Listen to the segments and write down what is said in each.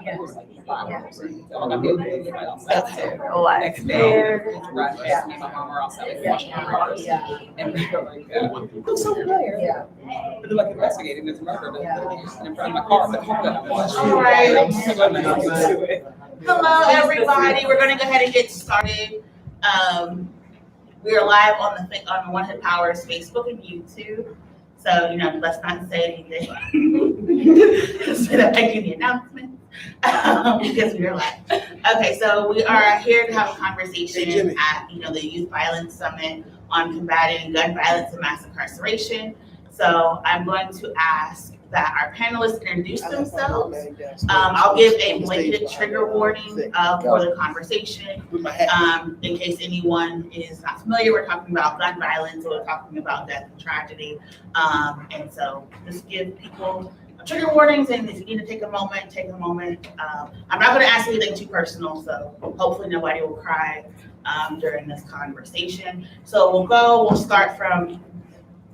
Yeah. That's terrible life. Next day, right, me and my mom are outside washing our cars. And they're like, who's so familiar? Yeah. But they're like investigating this murder in front of my car. The car that I watched. All right. I'm so glad that I get to it. Hello, everybody. We're going to go ahead and get started. We are live on the One Hit Powers Facebook and YouTube. So, let's not say anything instead of making the announcements because we are live. Okay, so we are here to have a conversation at, the Youth Violence Summit on combating gun violence and mass incarceration. So I'm going to ask that our panelists introduce themselves. I'll give a blanket trigger warning for the conversation. In case anyone is not familiar, we're talking about gun violence, or we're talking about death and tragedy. And so just give people trigger warnings, and if you need to take a moment, take a moment. I'm not going to ask anything too personal, so hopefully nobody will cry during this conversation. So we'll start from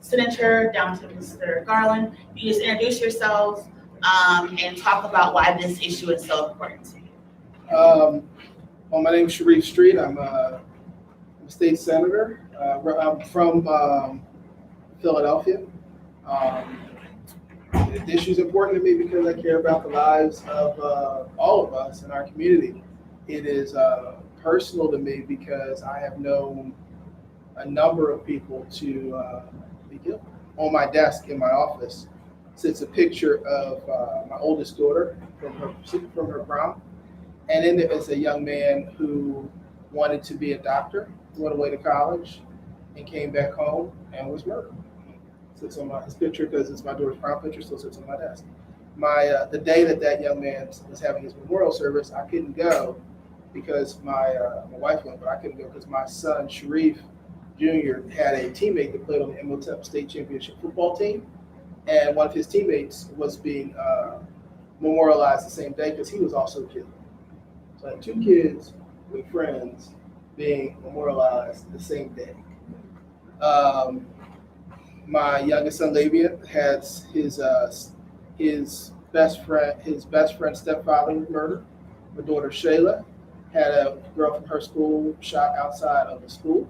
Senator down to Mr. Garland. You just introduce yourselves and talk about why this issue is so important to you. Well, my name is Sharif Street. I'm a state senator. I'm from Philadelphia. The issue is important to me because I care about the lives of all of us in our community. It is personal to me because I have known a number of people to be killed. On my desk in my office sits a picture of my oldest daughter from her prom, and in there is a young man who wanted to be a doctor, went away to college, and came back home and was murdered. Sits on his picture, because it's my daughter's prom picture, still sits on my desk. The day that young man was having his memorial service, I couldn't go because my wife went, but I couldn't go because my son Sharif Jr. had a teammate that played on the MOTEP State Championship football team, and one of his teammates was being memorialized the same day because he was also killed. So I had two kids with friends being memorialized the same day. My youngest son Lavian has his best friend's stepfather was murdered. My daughter Shayla had a girl from her school shot outside of the school.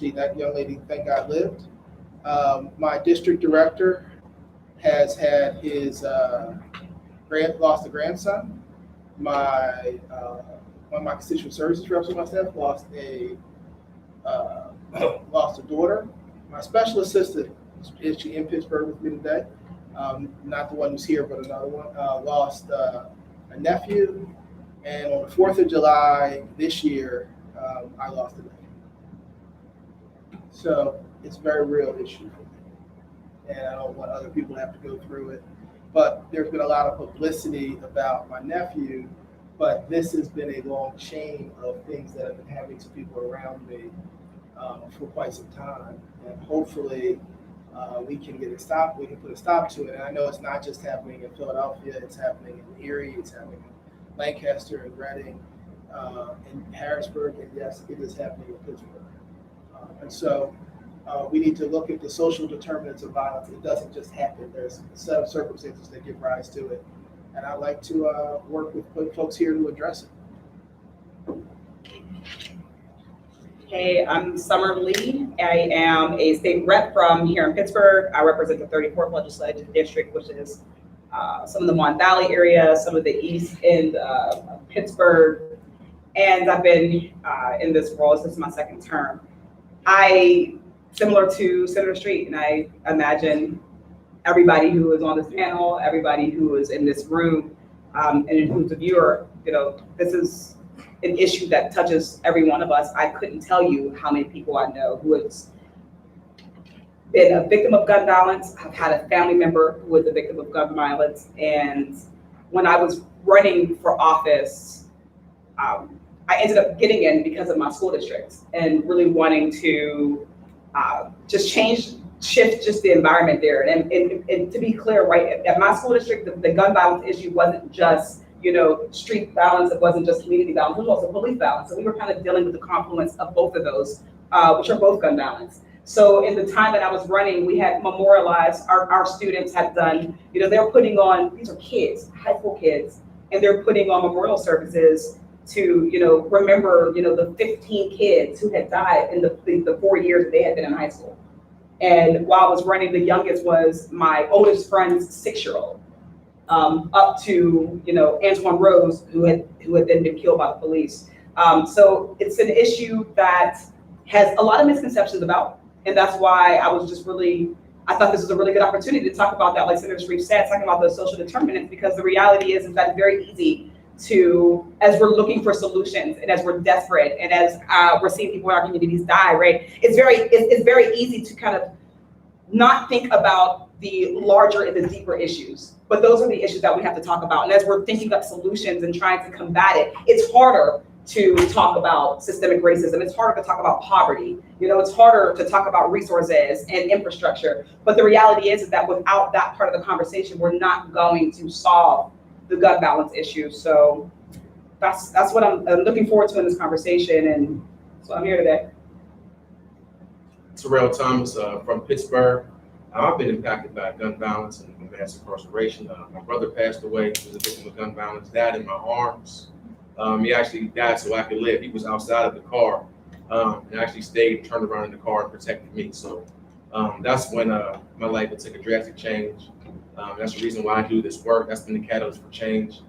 That young lady, thank God, lived. My district director has had his lost a grandson. One of my constituent services reps on my staff lost a daughter. My special assistant is she in Pittsburgh with me today. Not the one who's here, but another one. Lost a nephew, and on the 4th of July this year, I lost a nephew. So it's a very real issue for me, and I don't want other people to have to go through it. But there's been a lot of publicity about my nephew, but this has been a long chain of things that have been happening to people around me for quite some time, and hopefully we can get a stop. We can put a stop to it. And I know it's not just happening in Philadelphia; it's happening in Erie, it's happening in Lancaster and Reading, in Harrisburg, and yes, it is happening in Pittsburgh. And so we need to look at the social determinants of violence. It doesn't just happen. There's a set of circumstances that give rise to it. And I'd like to work with folks here to address it. Hey, I'm Summer Lee. I am a state rep from here in Pittsburgh. I represent the 34th Legislative District, which is some of the Mon Valley area, some of the east end of Pittsburgh. And I've been in this role since my second term. Similar to Senator Street, and I imagine everybody who is on this panel, everybody who is in this room, and who's a viewer, this is an issue that touches every one of us. I couldn't tell you how many people I know who has been a victim of gun violence. I've had a family member who was a victim of gun violence, and when I was running for office, I ended up getting in because of my school district and really wanting to just shift just the environment there. And to be clear, right, at my school district, the gun violence issue wasn't just, street violence, it wasn't just community violence, it was also police violence. So we were kind of dealing with the confluence of both of those, which are both gun violence. So in the time that I was running, we had memorialized, our students had done, they were putting on, these are kids, high school kids, and they're putting on memorial services to, remember, the 15 kids who had died in the 4 years that they had been in high school. And while I was running, the youngest was my oldest friend's 6-year-old, up to, Antoine Rose, who had then been killed by the police. So it's an issue that has a lot of misconceptions about, and that's why I thought this was a really good opportunity to talk about that, like Senator Sharif said, talking about those social determinants, because the reality is that it's very easy to, as we're looking for solutions and as we're desperate and as we're seeing people in our communities die, right? It's very easy to kind of not think about the larger and the deeper issues, but those are the issues that we have to talk about. And as we're thinking up solutions and trying to combat it, it's harder to talk about systemic racism. It's harder to talk about poverty. It's harder to talk about resources and infrastructure. But the reality is that without that part of the conversation, we're not going to solve the gun balance issue. So that's what I'm looking forward to in this conversation, and so I'm here today. Terrell Thomas from Pittsburgh. I've been impacted by gun violence and mass incarceration. My brother passed away. He was a victim of gun violence. Died in my arms. He actually died so I could live. He was outside of the car and actually stayed, turned around in the car and protected me. So that's when my life would take a drastic change. That's the reason why I do this work. That's been the catalyst for change,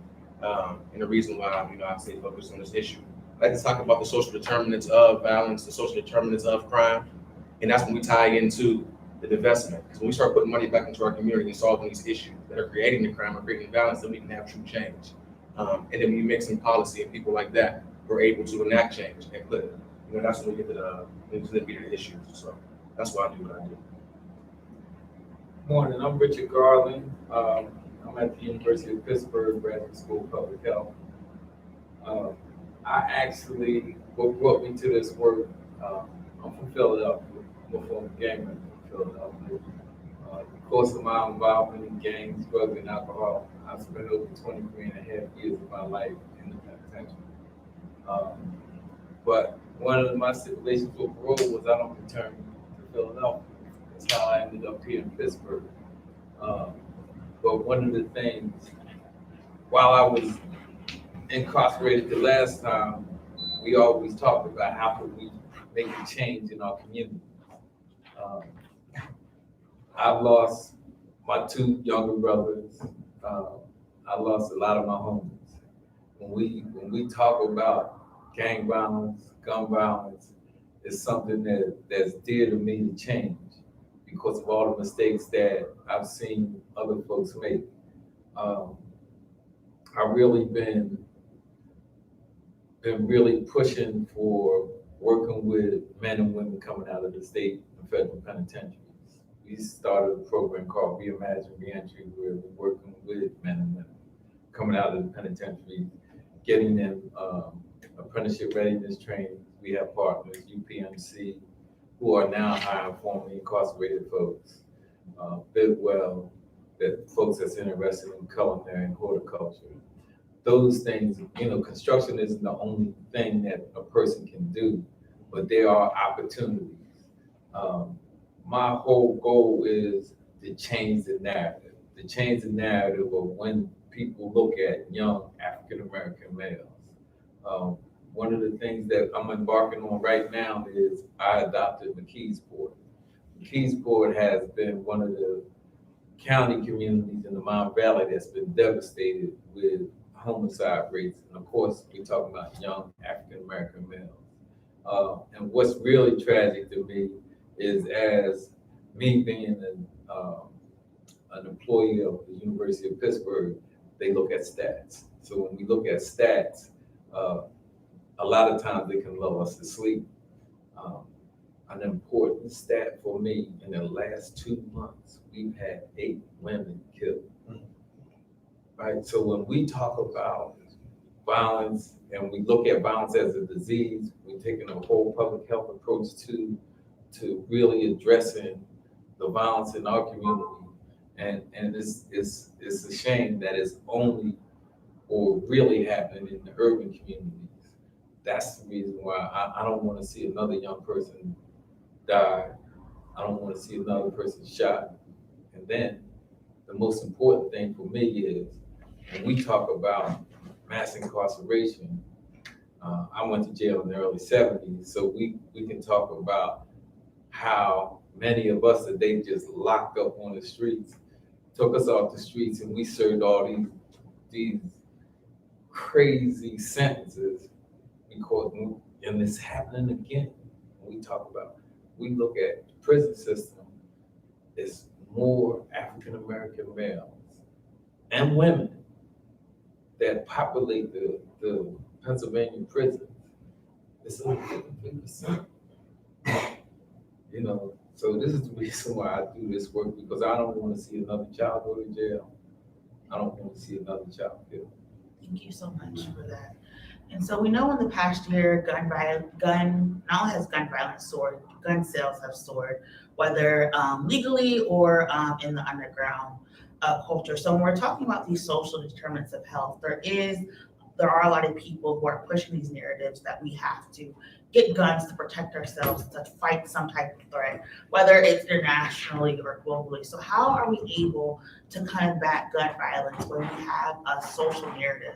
and the reason why I stay focused on this issue. I like to talk about the social determinants of violence, the social determinants of crime, and that's when we tie into the divestment. Because when we start putting money back into our community and solving these issues that are creating the crime or creating violence, then we can have true change. And then when you mix in policy and people like that, we're able to enact change and put it. That's when we get to the meat of the issues. So that's why I do what I do. Morning, I'm Richard Garland. I'm at the University of Pittsburgh Graduate School of Public Health. What brought me to this work, I'm from Philadelphia. I'm a former gamer from Philadelphia. The course of my involvement in gangs, drugs, and alcohol, I've spent over 23 and a half years of my life in the penitentiary. But one of my stipulations for parole was I don't return to Philadelphia. That's how I ended up here in Pittsburgh. But one of the things, while I was incarcerated the last time, we always talked about how could we make a change in our community. I've lost my 2 younger brothers. I lost a lot of my homies. When we talk about gang violence, gun violence, it's something that's dear to me to change because of all the mistakes that I've seen other folks make. I've really been really pushing for working with men and women coming out of the state and federal penitentiaries. We started a program called Reimagine Reentry, where we're working with men and women coming out of the penitentiary, getting them apprenticeship readiness training. We have partners, UPMC, who are now hiring formerly incarcerated folks, Bidwell, that folks that's interested in culinary and horticulture. Those things, construction isn't the only thing that a person can do, but there are opportunities. My whole goal is to change the narrative of when people look at young African-American males. One of the things that I'm embarking on right now is I adopted McKeesport. McKeesport has been one of the county communities in the Mount Valley that's been devastated with homicide rates. And of course, we're talking about young African-American males. And what's really tragic to me is, as me being an employee of the University of Pittsburgh, they look at stats. So when we look at stats, a lot of times they can lull us to sleep. An important stat for me, in the last 2 months, we've had 8 women killed. Right? So when we talk about violence and we look at violence as a disease, we're taking a whole public health approach to really addressing the violence in our community. And it's a shame that it's only or really happening in the urban communities. That's the reason why I don't want to see another young person die. I don't want to see another person shot. And then the most important thing for me is when we talk about mass incarceration. I went to jail in the early 70s, so we can talk about how many of us that they just locked up on the streets, took us off the streets, and we served all these crazy sentences because, and it's happening again. When we look at the prison system, it's more African American males and women that populate the Pennsylvania prisons. It's only 50%. You know, so this is the reason why I do this work, because I don't want to see another child go to jail. I don't want to see another child killed. Thank you so much for that. And so we know in the past year, not only has gun violence soared, gun sales have soared, whether legally or in the underground culture. So when we're talking about these social determinants of health, there are a lot of people who are pushing these narratives that we have to get guns to protect ourselves, to fight some type of threat, whether it's internationally or globally. So how are we able to combat gun violence when we have a social narrative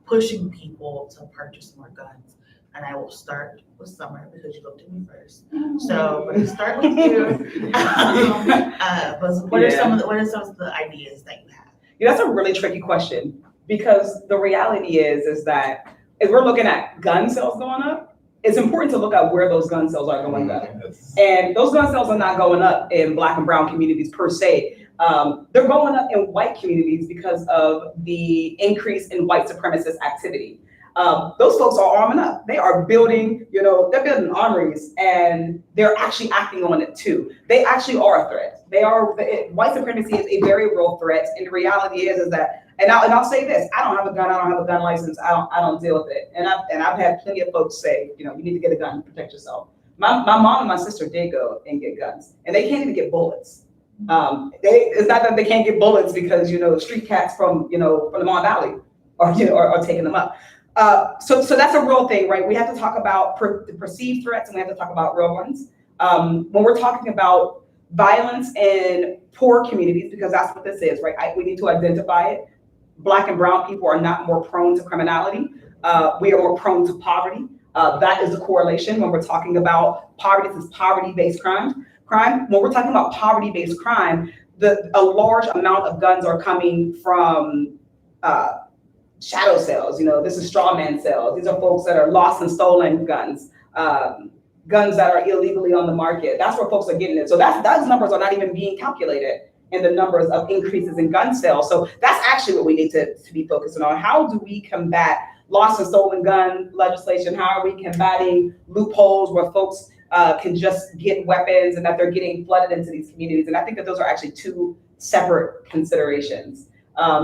pushing people to purchase more guns? And I will start with Summer because you looked at me first. So we're gonna start with you. But what are some of the ideas that you have? That's a really tricky question, because the reality is that if we're looking at gun sales going up, it's important to look at where those gun sales are going up. Yes. And those gun sales are not going up in Black and brown communities per se. They're going up in white communities because of the increase in white supremacist activity. Those folks are arming up. They are building, they're building armories, and they're actually acting on it too. They actually are a threat. White supremacy is a very real threat. And the reality is that, and I'll say this: I don't have a gun. I don't have a gun license. I don't deal with it. And I've had plenty of folks say, you need to get a gun to protect yourself. My mom and my sister did go and get guns, and they can't even get bullets. It's not that they can't get bullets because street cats from the Mon Valley are taking them up. So that's a real thing, right? We have to talk about perceived threats, and we have to talk about real ones. When we're talking about violence in poor communities, because that's what this is, right? We need to identify it. Black and brown people are not more prone to criminality. We are more prone to poverty. That is the correlation when we're talking about poverty. This is poverty-based crime. When we're talking about poverty-based crime, a large amount of guns are coming from shadow sales. This is straw man sales. These are folks that are lost and stolen guns, guns that are illegally on the market. That's where folks are getting it. So those numbers are not even being calculated in the numbers of increases in gun sales. So that's actually what we need to be focusing on. How do we combat lost and stolen gun legislation? How are we combating loopholes where folks can just get weapons and that they're getting flooded into these communities? And I think that those are actually two separate considerations.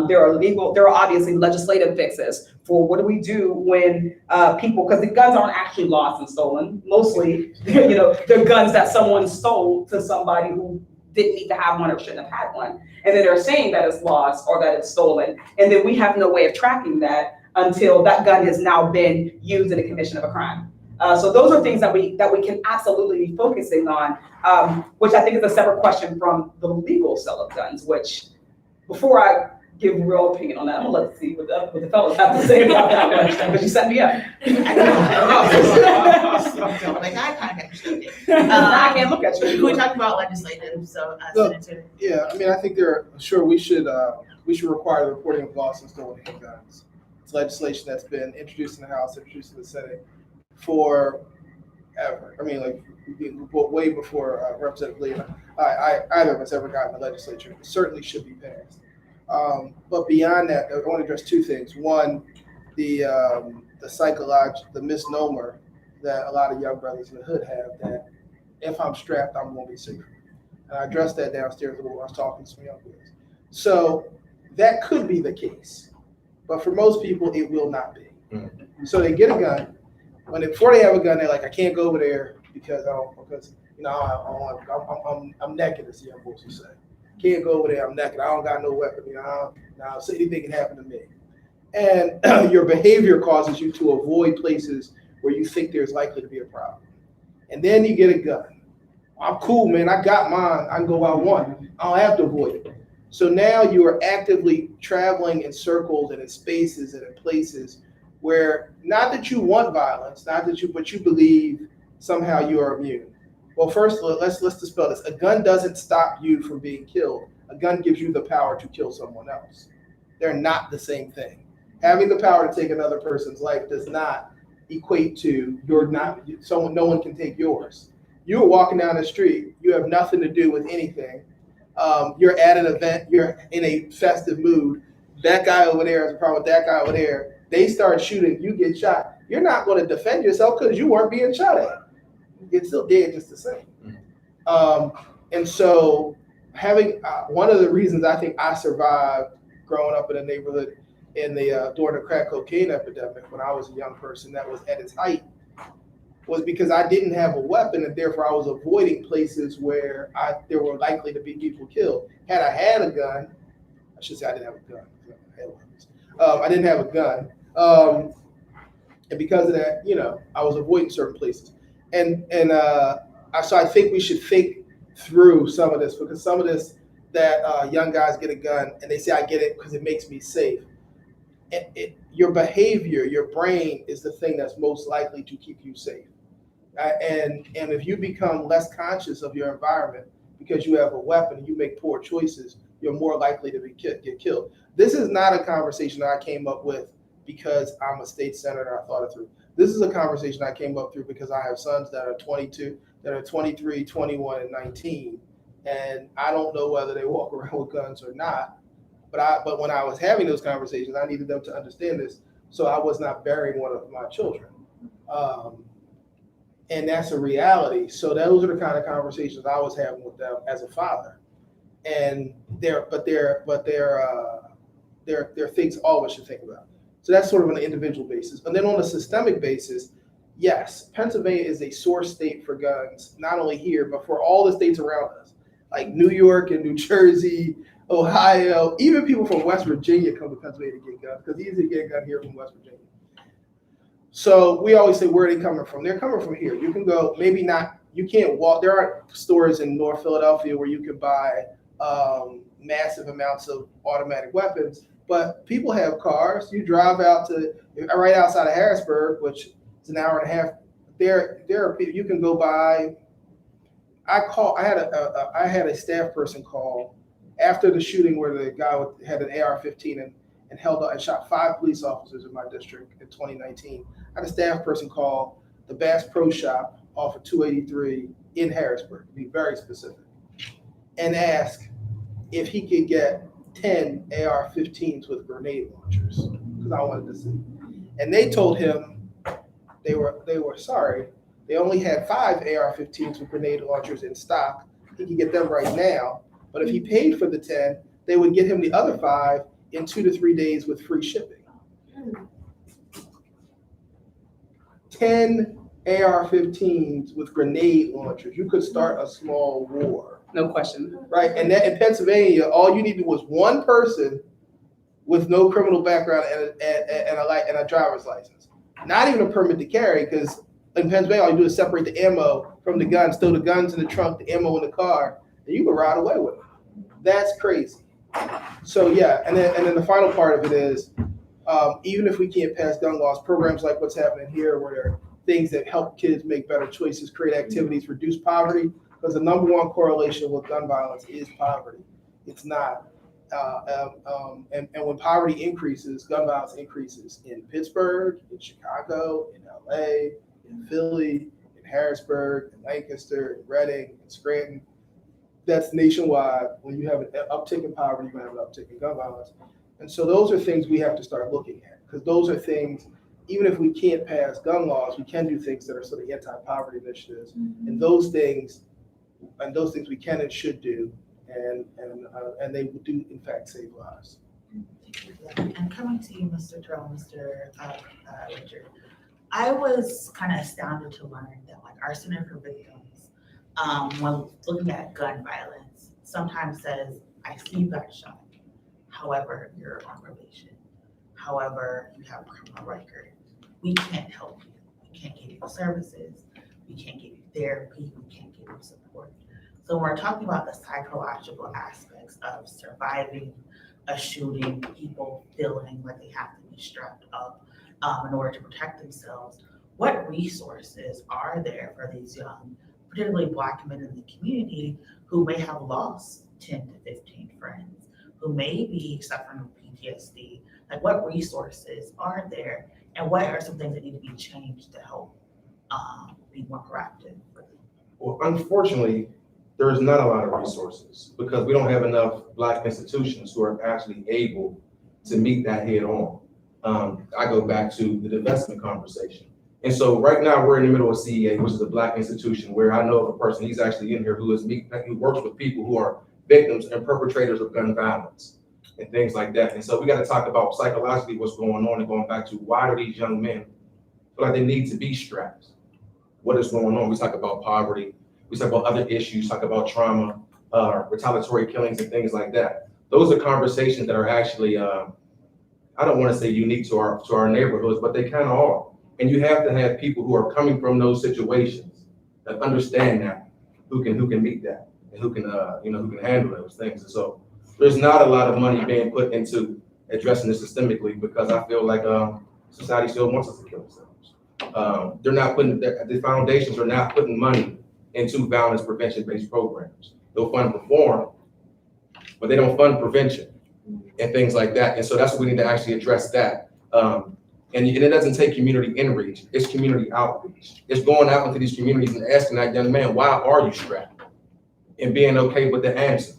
There are obviously legislative fixes for what do we do when people, because the guns aren't actually lost and stolen. Mostly, they're guns that someone stole to somebody who didn't need to have one or shouldn't have had one. And then they're saying that it's lost or that it's stolen. And then we have no way of tracking that until that gun has now been used in the commission of a crime. So those are things that we can absolutely be focusing on, which I think is a separate question from the legal sale of guns, which before I give real opinion on that, I'm gonna let's see what the fellows have to say about that one, because you set me up. Like I kind of understood it. I can't look at you. We talked about legislative, so Senator. Yeah, I think we should require the reporting of lost and stolen handguns. It's legislation that's been introduced in the House, introduced in the Senate forever. Way before Representative Lee and either of us ever got in the legislature. It certainly should be passed. But beyond that, I want to address two things. One, the misnomer that a lot of young brothers in the hood have that if I'm strapped, I'm going to be safer. And I addressed that downstairs when I was talking to some young boys. So that could be the case, but for most people, it will not be. Mm-hmm. So they get a gun. Before they have a gun, they're like, I can't go over there because I'm naked, as the young boys will say. Can't go over there, I'm naked. I don't got no weapon. So anything can happen to me. And your behavior causes you to avoid places where you think there's likely to be a problem. And then you get a gun. I'm cool, man. I got mine. I can go out one. I don't have to avoid it. So now you are actively traveling in circles and in spaces and in places where not that you want violence, but you believe somehow you are immune. Well, first let's dispel this. A gun doesn't stop you from being killed. A gun gives you the power to kill someone else. They're not the same thing. Having the power to take another person's life does not equate to no one can take yours. You're walking down the street, you have nothing to do with anything. You're at an event, you're in a festive mood. That guy over there has a problem with that guy over there. They start shooting, you get shot. You're not going to defend yourself because you weren't being shot at. You're still dead just the same. And so having one of the reasons I think I survived growing up in a neighborhood during the crack cocaine epidemic when I was a young person that was at its height was because I didn't have a weapon, and therefore I was avoiding places where there were likely to be people killed. Had I had a gun, I should say I didn't have a gun. I didn't have a gun, and because of that, I was avoiding certain places. So I think we should think through some of this, because some of this that young guys get a gun and they say I get it because it makes me safe. Your behavior, your brain is the thing that's most likely to keep you safe. And if you become less conscious of your environment because you have a weapon and you make poor choices, you're more likely to get killed. This is not a conversation that I came up with because I'm a state senator. I thought it through. This is a conversation I came up through because I have sons that are 22, that are 23, 21, and 19, and I don't know whether they walk around with guns or not. But when I was having those conversations, I needed them to understand this, so I was not burying one of my children. And that's a reality. So those are the kind of conversations I was having with them as a father. And there are things all of us should think about. So that's sort of on an individual basis. And then on a systemic basis, yes, Pennsylvania is a source state for guns, not only here, but for all the states around us, like New York and New Jersey, Ohio, even people from West Virginia come to Pennsylvania to get guns because it's easy to get a gun here from West Virginia. So we always say, where are they coming from? They're coming from here. You can go, maybe not, you can't walk. There are stores in North Philadelphia where you can buy massive amounts of automatic weapons, but people have cars. You drive out to right outside of Harrisburg, which is an hour and a half. There are people you can go buy. I had a staff person call after the shooting where the guy had an AR-15 and held up and shot 5 police officers in my district in 2019. I had a staff person call the Bass Pro Shop off of 283 in Harrisburg, to be very specific, and ask if he could get 10 AR-15s with grenade launchers, because I wanted to see. And they told him they were sorry. They only had 5 AR-15s with grenade launchers in stock. He could get them right now. But if he paid for the 10, they would get him the other 5 in 2 to 3 days with free shipping. 10 AR-15s with grenade launchers. You could start a small war. No question. Right, and that in Pennsylvania, all you needed was one person with no criminal background and a driver's license. Not even a permit to carry, because in Pennsylvania, all you do is separate the ammo from the guns, throw the guns in the trunk, the ammo in the car, and you can ride away with it. That's crazy. So yeah, and then the final part of it is, even if we can't pass gun laws, programs like what's happening here, where there are things that help kids make better choices, create activities, reduce poverty, because the number one correlation with gun violence is poverty. It's not. And when poverty increases, gun violence increases in Pittsburgh, in Chicago, in LA, in Philly, in Harrisburg, in Lancaster, in Reading, in Scranton. That's nationwide. When you have an uptick in poverty, you're going to have an uptick in gun violence. And so those are things we have to start looking at, because those are things, even if we can't pass gun laws, we can do things that are sort of anti-poverty initiatives. Mm-hmm. And those things we can and should do, and they do in fact save lives. And coming to you, Mr. Terrell, Mr. Richard, I was kind of astounded to learn that like our Center for Victims, when looking at gun violence, sometimes says, I see you got shot. However, you're on probation. However, you have a criminal record. We can't help you. We can't give you services. We can't give you therapy. We can't give you support. So when we're talking about the psychological aspects of surviving a shooting, people feeling like they have to be strapped up in order to protect themselves, what resources are there for these young, particularly Black men in the community who may have lost 10 to 15 friends, who may be suffering with PTSD? Like, what resources are there, and what are some things that need to be changed to help be more proactive for them? Well, unfortunately, there's not a lot of resources because we don't have enough Black institutions who are actually able to meet that head on. I go back to the divestment conversation. And so right now we're in the middle of CEA, which is a Black institution where I know of a person, he's actually in here who works with people who are victims and perpetrators of gun violence and things like that. And so we got to talk about psychologically what's going on and going back to why do these young men feel like they need to be strapped? What is going on? We talk about poverty. We talk about other issues, talk about trauma, retaliatory killings and things like that. Those are conversations that are actually, I don't want to say unique to our neighborhoods, but they kind of are. And you have to have people who are coming from those situations that understand that, who can meet that, and who can handle those things. And so there's not a lot of money being put into addressing this systemically because I feel like society still wants us to kill ourselves. They're not putting the foundations are not putting money into violence prevention-based programs. They'll fund reform, but they don't fund prevention and things like that. And so that's what we need to actually address that. And it doesn't take community inreach, it's community outreach. It's going out into these communities and asking that young man, why are you strapped? And being okay with the answer.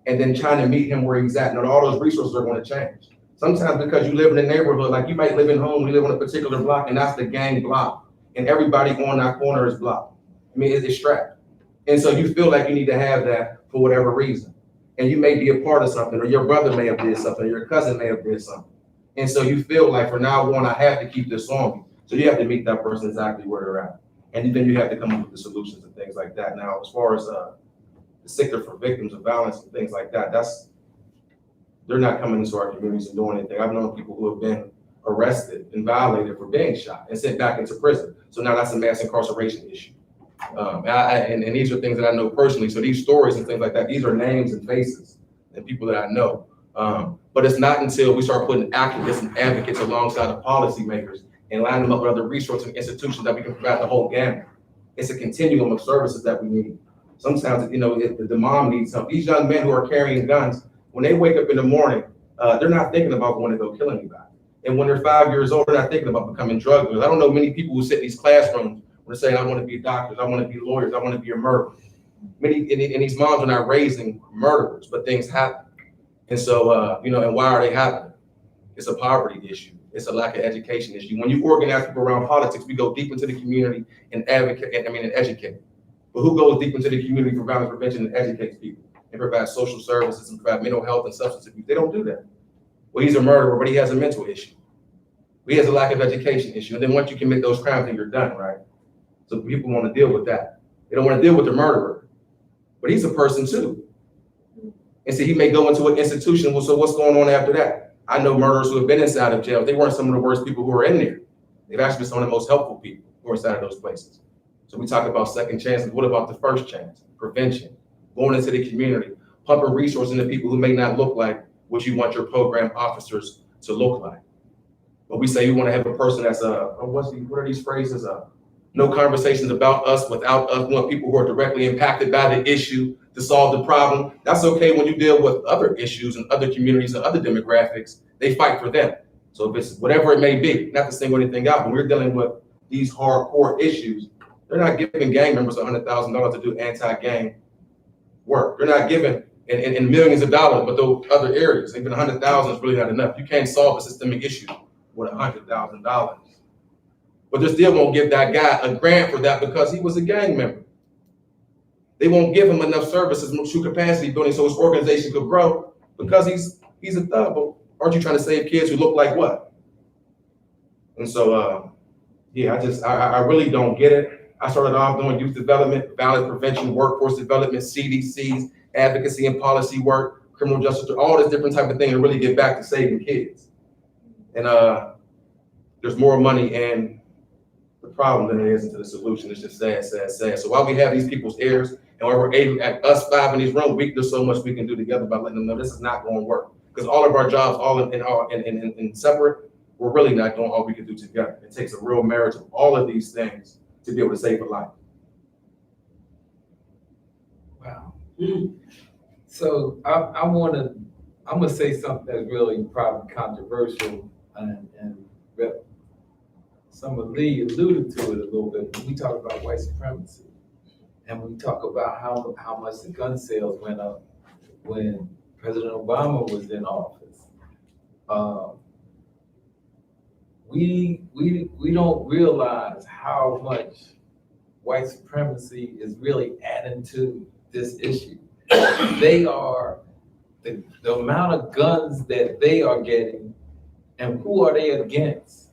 And then trying to meet him where he's at. And all those resources are going to change. Sometimes because you live in a neighborhood, like you might live in home, we live on a particular block, and that's the gang block. And everybody on that corner is blocked. I mean, it's strapped. And so you feel like you need to have that for whatever reason. And you may be a part of something, or your brother may have did something, or your cousin may have did something. And so you feel like from now on, I have to keep this on me. So you have to meet that person exactly where they're at. And then you have to come up with the solutions and things like that. Now, as far as the sector for victims of violence and things like that, they're not coming into our communities and doing anything. I've known people who have been arrested and violated for being shot and sent back into prison. So now that's a mass incarceration issue. And these are things that I know personally. So these stories and things like that, these are names and faces and people that I know. But it's not until we start putting activists and advocates alongside the policymakers and line them up with other resources and institutions that we can provide the whole gamut. It's a continuum of services that we need. Sometimes, the mom needs something. These young men who are carrying guns, when they wake up in the morning, they're not thinking about going to go kill anybody. And when they're 5 years old, they're not thinking about becoming drug dealers. I don't know many people who sit in these classrooms who are saying, I want to be doctors, I want to be lawyers, I want to be a murderer. And these moms are not raising murderers, but things happen. And so, and why are they happening? It's a poverty issue. It's a lack of education issue. When you organize people around politics, we go deep into the community and educate. But who goes deep into the community for violence prevention and educates people and provides social services and provide mental health and substance abuse? They don't do that. Well, he's a murderer, but he has a mental issue. He has a lack of education issue. And then once you commit those crimes, then you're done, right? So people want to deal with that. They don't want to deal with the murderer, but he's a person too. And so he may go into an institution. Well, so what's going on after that? I know murderers who have been inside of jail. They weren't some of the worst people who are in there. They've actually been some of the most helpful people who are inside of those places. So we talk about second chances. What about the first chance? Prevention, going into the community, pumping resources into people who may not look like what you want your program officers to look like. But we say you want to have a person that's what are these phrases? No conversations about us without us. We want people who are directly impacted by the issue to solve the problem. That's okay when you deal with other issues and other communities and other demographics. They fight for them. So if it's whatever it may be, not to single anything out, when we're dealing with these hardcore issues, they're not giving gang members $100,000 to do anti-gang work. They're not giving in millions of dollars, but those other areas, even 100,000 is really not enough. You can't solve a systemic issue with $100,000. But they still won't give that guy a grant for that because he was a gang member. They won't give him enough services, true capacity building, so his organization could grow because he's a thug. But aren't you trying to save kids who look like what? And so, I really don't get it. I started off doing youth development, violence prevention, workforce development, CDCs, advocacy and policy work, criminal justice, all this different type of thing to really get back to saving kids. And there's more money in the problem than it is into the solution. It's just sad, sad, sad. So while we have these people's ears, and while we're able, at us 5 in these rooms, there's so much we can do together by letting them know this is not going to work. Because all of our jobs, all in separate, we're really not doing all we can do together. It takes a real marriage of all of these things to be able to save a life. Wow. So I'm gonna say something that's really probably controversial, and some of Lee alluded to it a little bit. When we talk about white supremacy, and we talk about how much the gun sales went up when President Obama was in office. We don't realize how much white supremacy is really adding to this issue. They are the amount of guns that they are getting, and who are they against?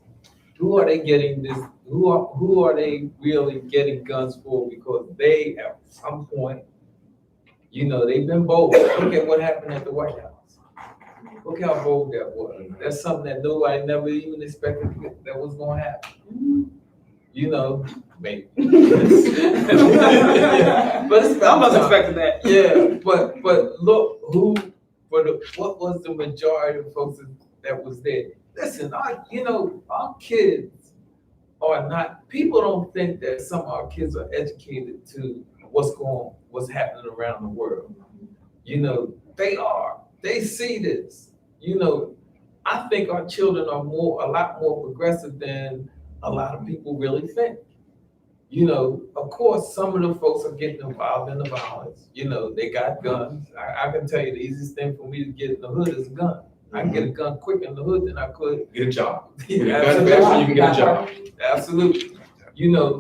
Who are they getting this? Who are they really getting guns for? Because they, at some point, they've been bold. Look at what happened at the White House. Look how bold that was. That's something that nobody never even expected that was going to happen. Maybe. But it's I was expecting that. Yeah, but look what was the majority of folks that was there? Listen, our kids are not. People don't think that some of our kids are educated to what's happening around the world. They are. They see this. I think our children are a lot more progressive than a lot of people really think. Of course, some of the folks are getting involved in the violence. They got guns. I can tell you the easiest thing for me to get in the hood is a gun. I can get a gun quicker in the hood than I could get a job. Yeah, you can get a job. Absolutely.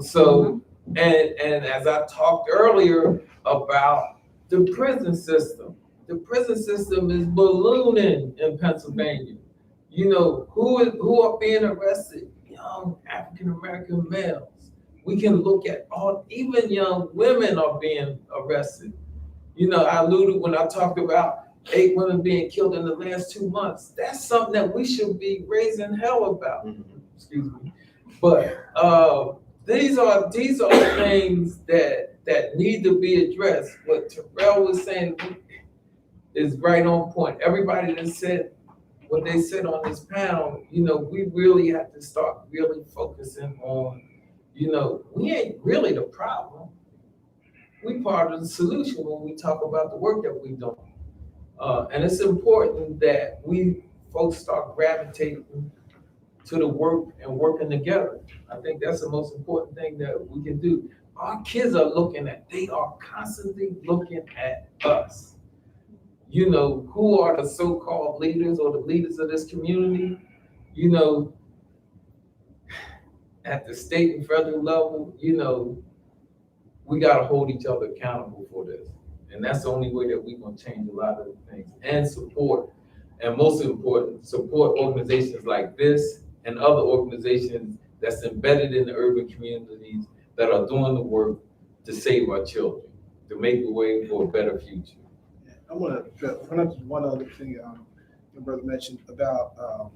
So and as I talked earlier about the prison system is ballooning in Pennsylvania. Who are being arrested? Young African American males. We can look at even young women are being arrested. I alluded when I talked about 8 women being killed in the last 2 months. That's something that we should be raising hell about. Excuse me. But these are things that need to be addressed. What Terrell was saying is right on point. Everybody that said what they said on this panel, we really have to start really focusing on, we ain't really the problem. We part of the solution when we talk about the work that we're doing. And it's important that we folks start gravitating to the work and working together. I think that's the most important thing that we can do. Our kids are they are constantly looking at us. Who are the so-called leaders or the leaders of this community? At the state and federal level, we got to hold each other accountable for this. And that's the only way that we're going to change a lot of the things. And support, and most important, support organizations like this and other organizations that's embedded in the urban communities that are doing the work to save our children, to make a way for a better future. I want to one other thing your brother mentioned about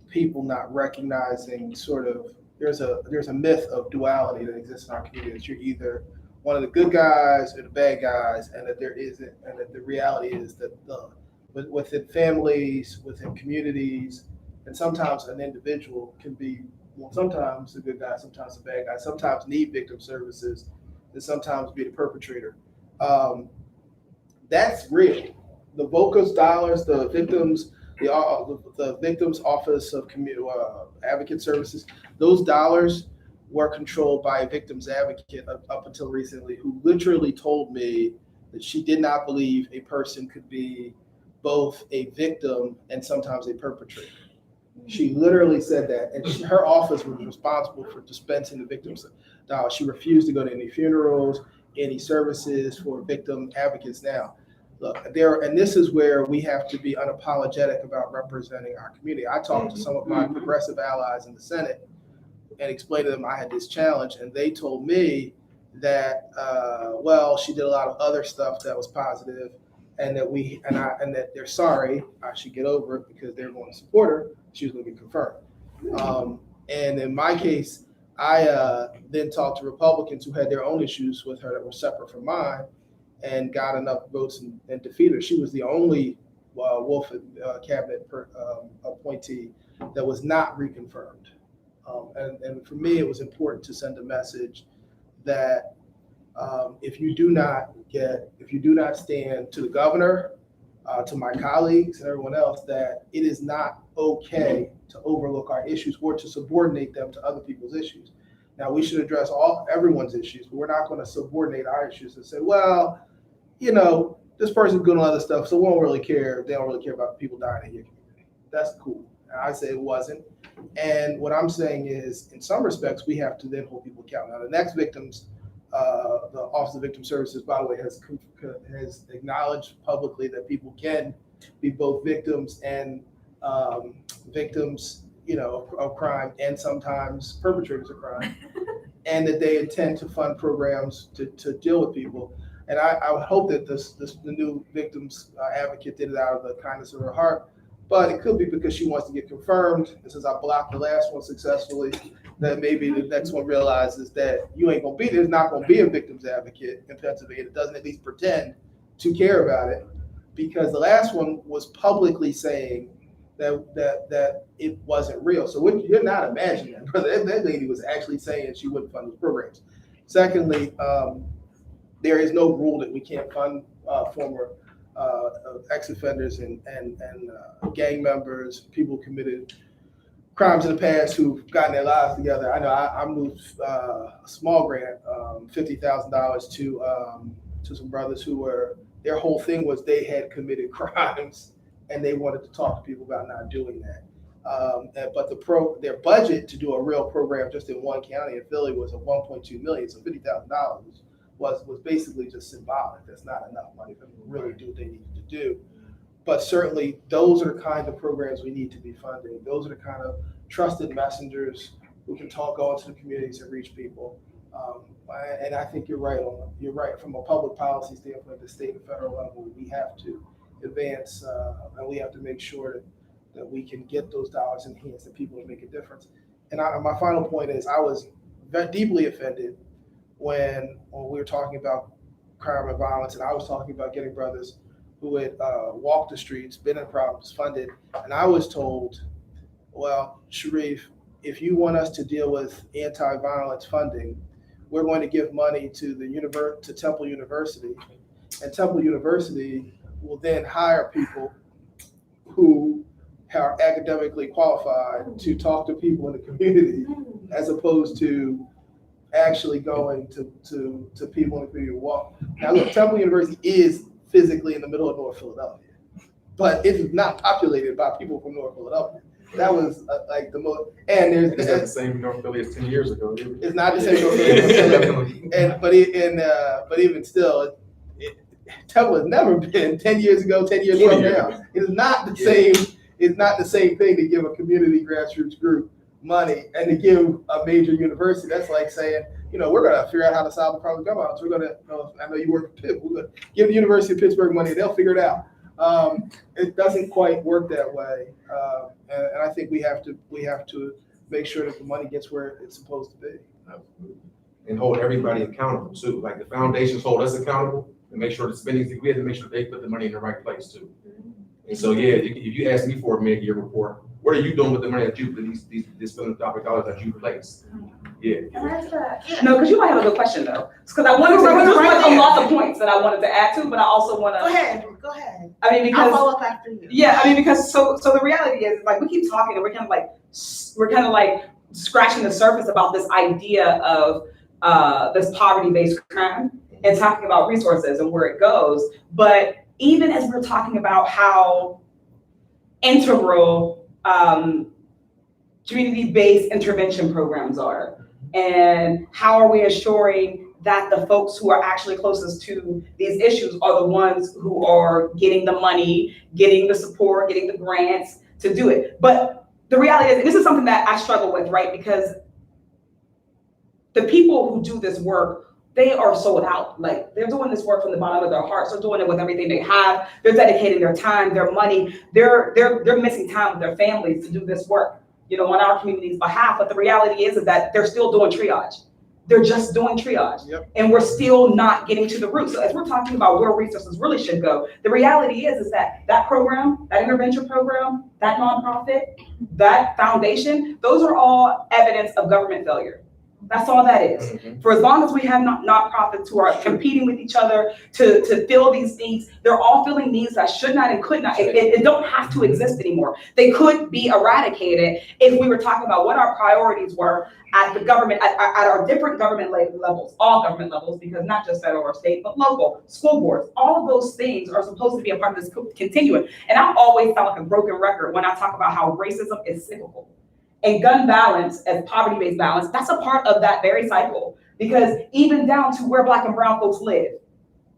people not recognizing there's a myth of duality that exists in our community, that you're either one of the good guys or the bad guys, and that there isn't, and that the reality is that within families, within communities, and sometimes an individual can be, sometimes a good guy, sometimes a bad guy, sometimes need victim services, and sometimes be the perpetrator. That's real. The VOCA's dollars, the victims office of advocate services, those dollars were controlled by a victims advocate up until recently, who literally told me that she did not believe a person could be both a victim and sometimes a perpetrator. She literally said that, and her office was responsible for dispensing the victims' dollars. She refused to go to any funerals, any services for victim advocates now. Look, and this is where we have to be unapologetic about representing our community. I talked to some of my progressive allies in the Senate and explained to them I had this challenge, and they told me that, she did a lot of other stuff that was positive, and that they're sorry, I should get over it because they're going to support her. She was going to get confirmed. And in my case, I then talked to Republicans who had their own issues with her that were separate from mine, and got enough votes and defeated her. She was the only Wolf cabinet appointee that was not reconfirmed. And for me, it was important to send a message that if you do not stand to the governor, to my colleagues and everyone else, that it is not okay to overlook our issues or to subordinate them to other people's issues. Now, we should address everyone's issues, but we're not going to subordinate our issues and say, well, this person's doing other stuff, so we don't really care. They don't really care about people dying in your community. That's cool. And I say it wasn't. And what I'm saying is, in some respects, we have to then hold people accountable. Now, the next victims, the Office of Victim Services, by the way, has acknowledged publicly that people can be both victims and of crime, and sometimes perpetrators of crime, and that they intend to fund programs to deal with people. And I would hope that the new victims advocate did it out of the kindness of her heart, but it could be because she wants to get confirmed. And since I blocked the last one successfully, that maybe the next one realizes that there's not going to be a victims advocate in Pennsylvania that doesn't at least pretend to care about it, because the last one was publicly saying that it wasn't real. So you're not imagining that, brother. That lady was actually saying she wouldn't fund those programs. Secondly, there is no rule that we can't fund former ex-offenders and gang members, people who committed crimes in the past who've gotten their lives together. I know I moved a small grant, $50,000 to some brothers who their whole thing was they had committed crimes and they wanted to talk to people about not doing that. But their budget to do a real program just in one county in Philly was $1.2 million, so $50,000 was basically just symbolic. That's not enough money for them to really do what they needed to do. But certainly those are the kind of programs we need to be funding. Those are the kind of trusted messengers who can go into the communities and reach people. And I think you're right. You're right. From a public policy standpoint, at the state and federal level, we have to advance and we have to make sure that we can get those dollars in hands that people will make a difference. And my final point is, I was deeply offended when we were talking about crime and violence, and I was talking about getting brothers who had walked the streets, been in problems, funded, and I was told, well, Sharif, if you want us to deal with anti-violence funding, we're going to give money to Temple University, and Temple University will then hire people who are academically qualified to talk to people in the community, as opposed to actually going to people in the community to walk. Now, look, Temple University is physically in the middle of North Philadelphia, but it is not populated by people from North Philadelphia. That was like the most, and there's It's not the same North Philly as 10 years ago. It's not the same North Philly, but even still, Temple has never been 10 years ago, 10 years from now. It is not the same. It's not the same thing to give a community grassroots group money and to give a major university. That's like saying, we're going to figure out how to solve the problem of gun violence. We're going to, I know you work for Pitt, we're going to give the University of Pittsburgh money. They'll figure it out. It doesn't quite work that way. And I think we have to make sure that the money gets where it's supposed to be. Absolutely. And hold everybody accountable too. Like the foundations hold us accountable and make sure the spending, we have to make sure they put the money in the right place too. And so, yeah, if you ask me for a mid-year report, what are you doing with the money that you, these philanthropic dollars that you place? Yeah. No, because you might have a good question though. Because I wanted to, there's like a lot of points that I wanted to add to, but I also want to. Go ahead. I mean, because I'll follow up after you. Yeah, I mean, because so the reality is, like, we keep talking and we're kind of like scratching the surface about this idea of this poverty-based crime and talking about resources and where it goes. But even as we're talking about how integral community-based intervention programs are, and how are we assuring that the folks who are actually closest to these issues are the ones who are getting the money, getting the support, getting the grants to do it. But the reality is, this is something that I struggle with, right? Because the people who do this work, they are sold out. Like, they're doing this work from the bottom of their hearts. They're doing it with everything they have. They're dedicating their time, their money. They're missing time with their families to do this work. on our community's behalf. But the reality is that they're still doing triage. They're just doing triage. Yep. And we're still not getting to the root. So as we're talking about where resources really should go, the reality is that program, that intervention program, that nonprofit, that foundation, those are all evidence of government failure. That's all that is. Mhm. For as long as we have nonprofits who are competing with each other to fill these needs, they're all filling needs that should not and could not. It don't have to exist anymore. They could be eradicated if we were talking about what our priorities were at the government, at our different government levels, all government levels, because not just federal or state, but local, school boards. All of those things are supposed to be a part of this continuum. And I always sound like a broken record when I talk about how racism is cyclical. And gun violence, as poverty-based violence, that's a part of that very cycle. Because even down to where Black and brown folks live,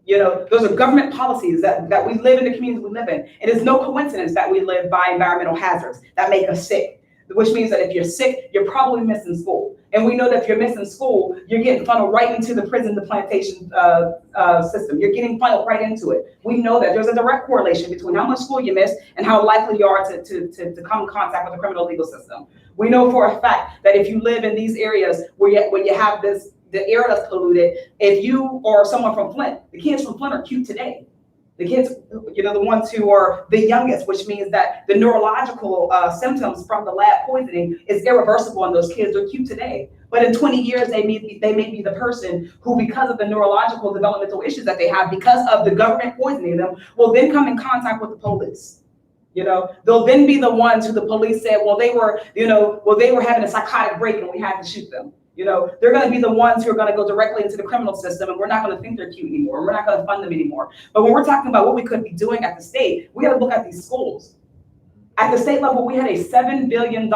those are government policies that we live in the communities we live in. It is no coincidence that we live by environmental hazards that make us sick, which means that if you're sick, you're probably missing school. And we know that if you're missing school, you're getting funneled right into the prison, the plantation system. You're getting funneled right into it. We know that there's a direct correlation between how much school you miss and how likely you are to come in contact with the criminal legal system. We know for a fact that if you live in these areas where you have the air that's polluted, if you or someone from Flint, the kids from Flint are cute today. The kids, the ones who are the youngest, which means that the neurological symptoms from the lab poisoning is irreversible in those kids. They're cute today. But in 20 years, they may be the person who, because of the neurological developmental issues that they have, because of the government poisoning them, will then come in contact with the police. They'll then be the ones who the police said, they were having a psychotic break and we had to shoot them. They're going to be the ones who are going to go directly into the criminal system, and we're not going to think they're cute anymore. We're not going to fund them anymore. But when we're talking about what we could be doing at the state, we got to look at these schools. At the state level, we had a $7 billion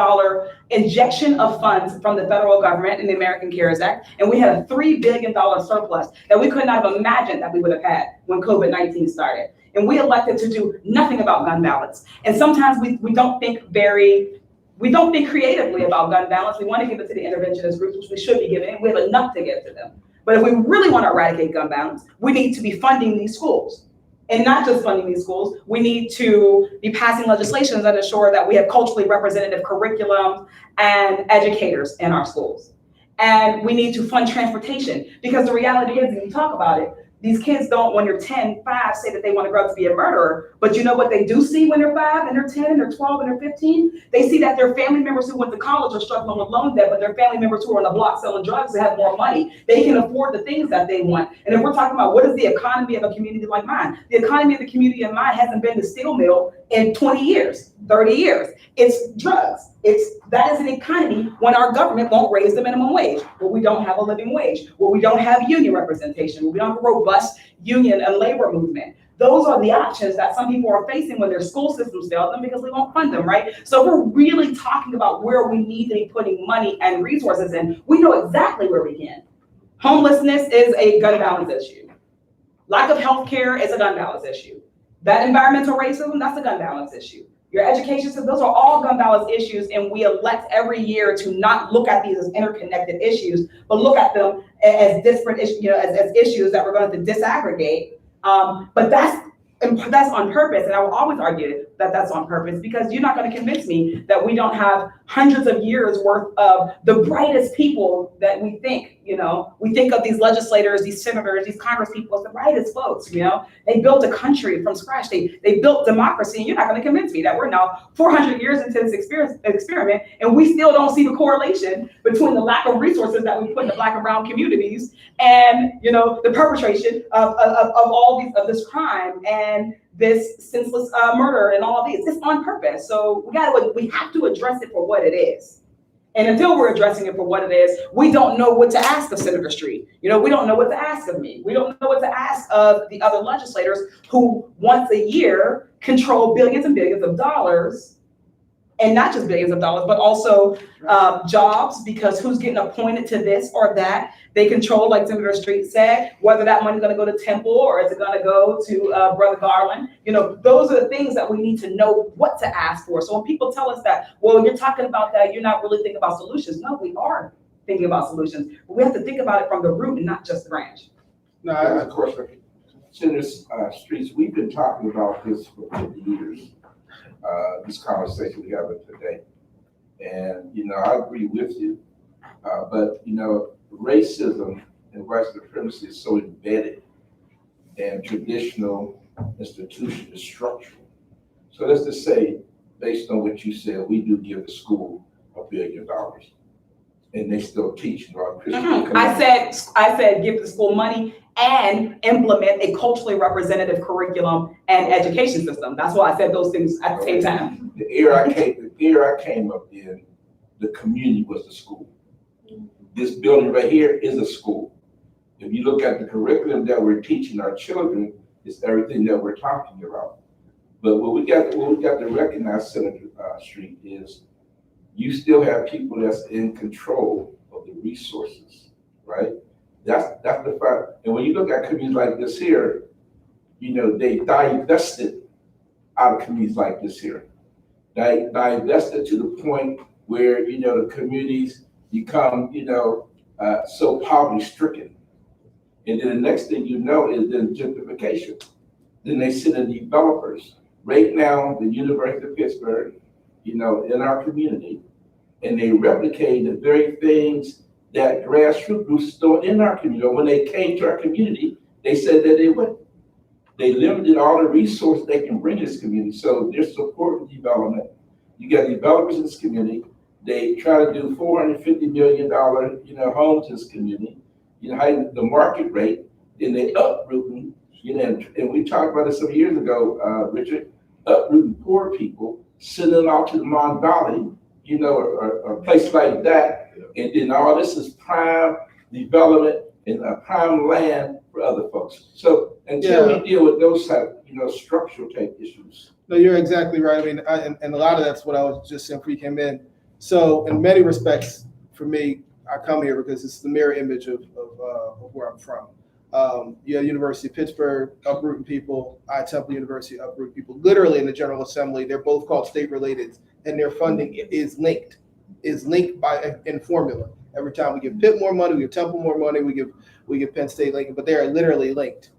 injection of funds from the federal government in the American CARES Act, and we had a $3 billion surplus that we could not have imagined that we would have had when COVID-19 started. And we elected to do nothing about gun violence. And sometimes we don't think creatively about gun violence. We want to give it to the interventionist groups, which we should be giving, and we have enough to give to them. But if we really want to eradicate gun violence, we need to be funding these schools. And not just funding these schools, we need to be passing legislation that ensure that we have culturally representative curriculum and educators in our schools. And we need to fund transportation, because the reality is, when you talk about it, these kids don't, when they're 10, 5, say that they want to grow up to be a murderer. But you know what they do see when they're 5 and they're 10 and they're 12 and they're 15? They see that their family members who went to college are struggling with loan debt, but their family members who are on the block selling drugs, they have more money. They can afford the things that they want. And if we're talking about what is the economy of a community like mine, the economy of the community of mine hasn't been the steel mill in 20 years, 30 years. It's drugs. That is an economy when our government won't raise the minimum wage, where we don't have a living wage, where we don't have union representation, where we don't have a robust union and labor movement. Those are the options that some people are facing when their school systems fail them, because we won't fund them, right? So we're really talking about where we need to be putting money and resources in. We know exactly where we can. Homelessness is a gun violence issue. Lack of health care is a gun violence issue. That environmental racism, that's a gun violence issue. Your education system, those are all gun violence issues, and we elect every year to not look at these as interconnected issues, but look at them as disparate issues, as issues that we're going to disaggregate. But that's on purpose, and I will always argue that that's on purpose, because you're not going to convince me that we don't have hundreds of years worth of the brightest people that we think. We think of these legislators, these senators, these Congress people as the brightest folks. They built a country from scratch. They built democracy, and you're not going to convince me that we're now 400 years into this experiment, and we still don't see the correlation between the lack of resources that we put in the Black and brown communities and the perpetration of all of this crime and this senseless murder and all of these. It's on purpose. So we have to address it for what it is. And until we're addressing it for what it is, we don't know what to ask of Senator Street. We don't know what to ask of me. We don't know what to ask of the other legislators who once a year control billions and billions of dollars. And not just billions of dollars, but also jobs, because who's getting appointed to this or that. They control, like Senator Street said, whether that money's going to go to Temple or is it going to go to Brother Garland. Those are the things that we need to know what to ask for. So when people tell us that, well, you're talking about that, you're not really thinking about solutions. No, we are thinking about solutions. But we have to think about it from the root and not just the branch. No, of course, Senator Streets, we've been talking about this for 50 years. This conversation we have today. And, I agree with you. But, racism and white supremacy is so embedded in traditional institutions and structural. So let's just say, based on what you said, we do give the school $1 billion. And they still teach, Christian I said give the school money and implement a culturally representative curriculum and education system. That's why I said those things at the same time. The era I came up in, the community was the school. This building right here is a school. If you look at the curriculum that we're teaching our children, it's everything that we're talking about. But what we got to recognize, Senator Street, is you still have people that's in control of the resources, right? That's the fact. And when you look at communities like this here, they divested out of communities like this here. They divested to the point where, the communities become, so poverty stricken. And then the next thing you know is then gentrification. Then they send in developers. Right now, the University of Pittsburgh, in our community, and they replicated the very things that grassroots groups doing in our community. When they came to our community, they said that they would. They limited all the resources they can bring to this community. So they're supporting development. You got developers in this community. They try to do $450 million, homes in this community. Heighten the market rate, then they uprooting, and we talked about this some years ago, Richard, uprooting poor people, sending them out to the Mon Valley, a place like that, and then all this is prime development and prime land for other folks. So until we deal with those type, structural type issues. No, you're exactly right. I mean, and a lot of that's what I was just saying before you came in. So in many respects, for me, I come here because it's the mirror image of where I'm from. University of Pittsburgh, uprooting people, Temple University, uprooting people. Literally in the General Assembly, they're both called state related, and their funding is linked by in formula. Every time we give Pitt more money, we give Temple more money, we give Penn State linked, but they are literally linked.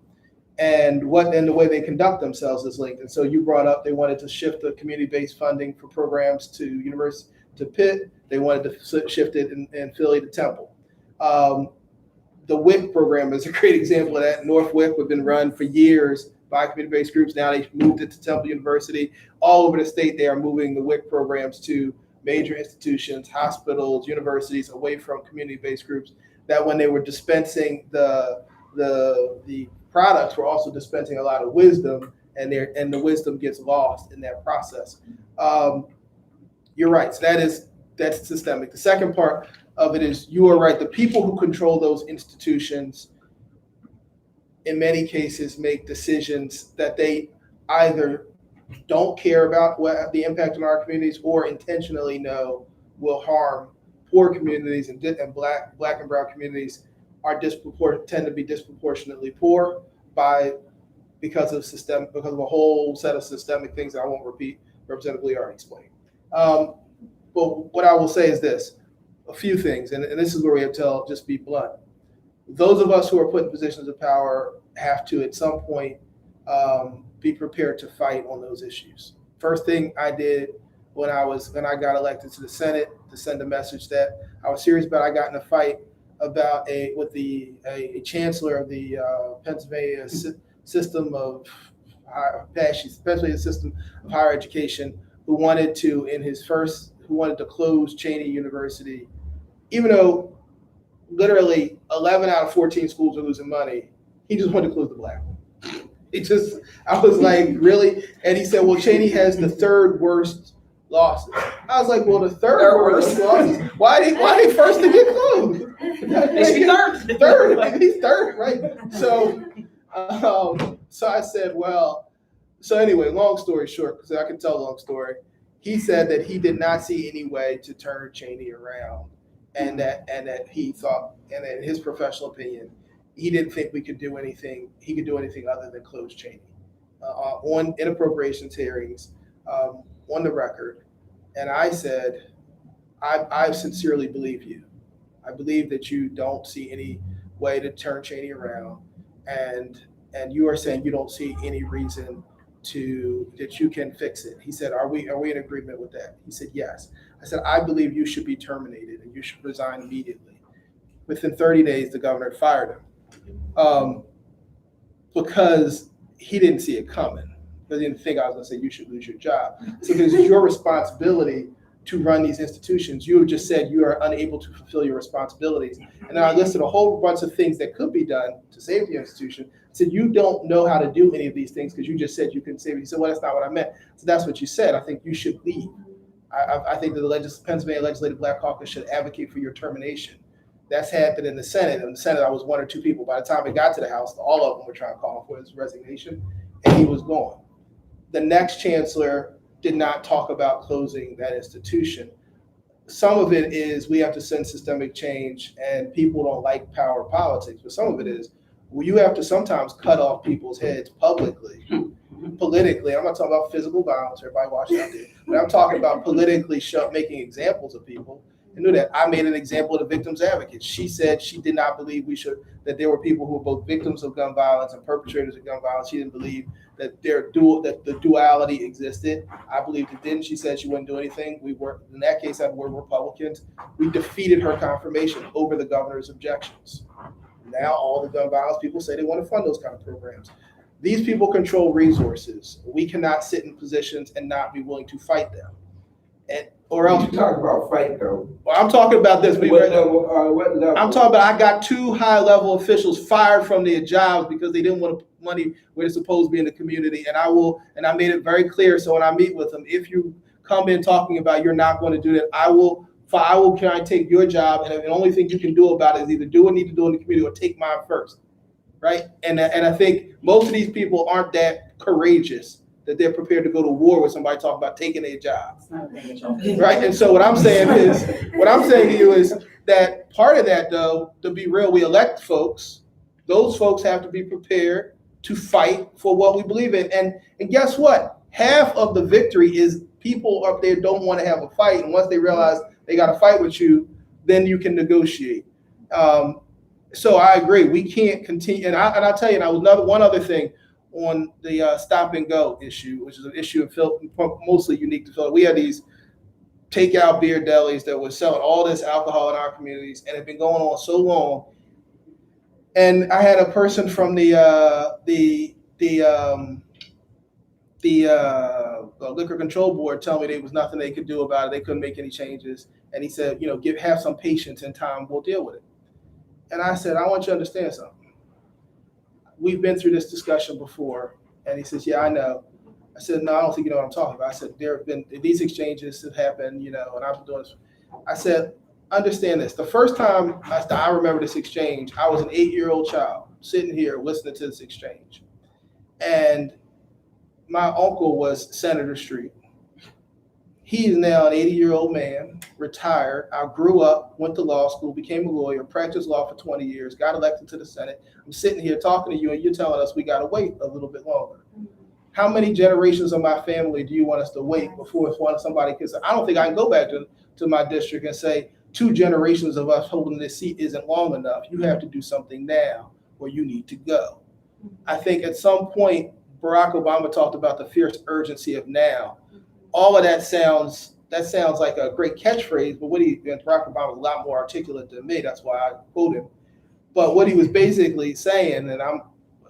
And the way they conduct themselves is linked. And so you brought up they wanted to shift the community-based funding for programs to Pitt. They wanted to shift it in Philly to Temple. The WIC program is a great example of that. North WIC has been run for years by community-based groups. Now they moved it to Temple University. All over the state, they are moving the WIC programs to major institutions, hospitals, universities, away from community-based groups. That when they were dispensing the products, were also dispensing a lot of wisdom, and the wisdom gets lost in that process. You're right. So that's systemic. The second part of it is you are right. The people who control those institutions, in many cases, make decisions that they either don't care about what the impact on our communities, or intentionally know will harm poor communities and black and brown communities tend to be disproportionately poor because of a whole set of systemic things that I won't repeat. Representative Lee already explained. But what I will say is this: a few things, and this is where we have to just be blunt. Those of us who are put in positions of power have to, at some point, be prepared to fight on those issues. First thing I did when I got elected to the Senate, to send a message that I was serious about. I got in a fight about a chancellor of the Pennsylvania system of higher education, who wanted to close Cheney University, even though literally 11 out of 14 schools are losing money. He just wanted to close the black one. I was like, really? And he said, well, Cheney has the third worst losses. I was like, well, the third worst losses? Why they first to get closed? They should be third. Third. He's third, right? So I said, well, so anyway, long story short, because I can tell a long story. He said that he did not see any way to turn Cheney around, and that he thought, and in his professional opinion, he didn't think he could do anything other than close Cheney in appropriations hearings, on the record. And I said, I sincerely believe you. I believe that you don't see any way to turn Cheney around, and you are saying you don't see any reason that you can fix it. He said, are we in agreement with that? He said, yes. I said, I believe you should be terminated and you should resign immediately. Within 30 days, the governor fired him because he didn't see it coming. He didn't think I was going to say you should lose your job. So because it's your responsibility to run these institutions. You have just said you are unable to fulfill your responsibilities. And then I listed a whole bunch of things that could be done to save the institution. I said, you don't know how to do any of these things because you just said you can save it. He said, well, that's not what I meant. So that's what you said. I think you should leave. I think that the Pennsylvania Legislative Black Caucus should advocate for your termination. That's happened in the Senate. In the Senate, I was one or two people. By the time it got to the House, all of them were trying to call for his resignation, and he was gone. The next chancellor did not talk about closing that institution. Some of it is we have to send systemic change, and people don't like power politics, but some of it is you have to sometimes cut off people's heads publicly, politically. I'm not talking about physical violence, everybody watching out there, but I'm talking about politically making examples of people. And knew that. I made an example of the victims advocate. She said she did not believe that there were people who were both victims of gun violence and perpetrators of gun violence. She didn't believe that that the duality existed. I believed it didn't. She said she wouldn't do anything. In that case, we're Republicans. We defeated her confirmation over the governor's objections. Now all the gun violence people say they want to fund those kind of programs. These people control resources. We cannot sit in positions and not be willing to fight them. Or else you talk about fight though. Well, I'm talking about this. What level? I'm talking about I got 2 high-level officials fired from their jobs because they didn't want to put money where it's supposed to be in the community. And I made it very clear. So when I meet with them, if you come in talking about you're not going to do that, I will take your job, and the only thing you can do about it is either do what you need to do in the community or take mine first, right? And I think most of these people aren't that courageous that they're prepared to go to war with somebody talking about taking their job, right? And so what I'm saying to you is that part of that, though, to be real, we elect folks. Those folks have to be prepared to fight for what we believe in. And guess what? Half of the victory is people up there don't want to have a fight, and once they realize they got to fight with you, then you can negotiate. So I agree. We can't continue. And I'll tell you, and I was one other thing. On the stop and go issue, which is an issue of mostly unique to Philadelphia. We had these takeout beer delis that were selling all this alcohol in our communities, and it had been going on so long. And I had a person from the liquor control board tell me there was nothing they could do about it. They couldn't make any changes. And he said, have some patience and time. We'll deal with it. And I said, I want you to understand something. We've been through this discussion before. And he says, yeah, I know. I said, no, I don't think you know what I'm talking about. I said, there have been these exchanges have happened, and I've been doing this. I said, understand this. The first time I remember this exchange, I was an 8-year-old child sitting here listening to this exchange. And my uncle was Senator Street. He is now an 80-year-old man, retired. I grew up, went to law school, became a lawyer, practiced law for 20 years, got elected to the Senate. I'm sitting here talking to you, and you're telling us we got to wait a little bit longer. How many generations of my family do you want us to wait before somebody, because I don't think I can go back to my district and say 2 generations of us holding this seat isn't long enough. You have to do something now, or you need to go. I think at some point, Barack Obama talked about the fierce urgency of now. All of that sounds like a great catchphrase, but Barack Obama was a lot more articulate than me. That's why I quote him. But what he was basically saying,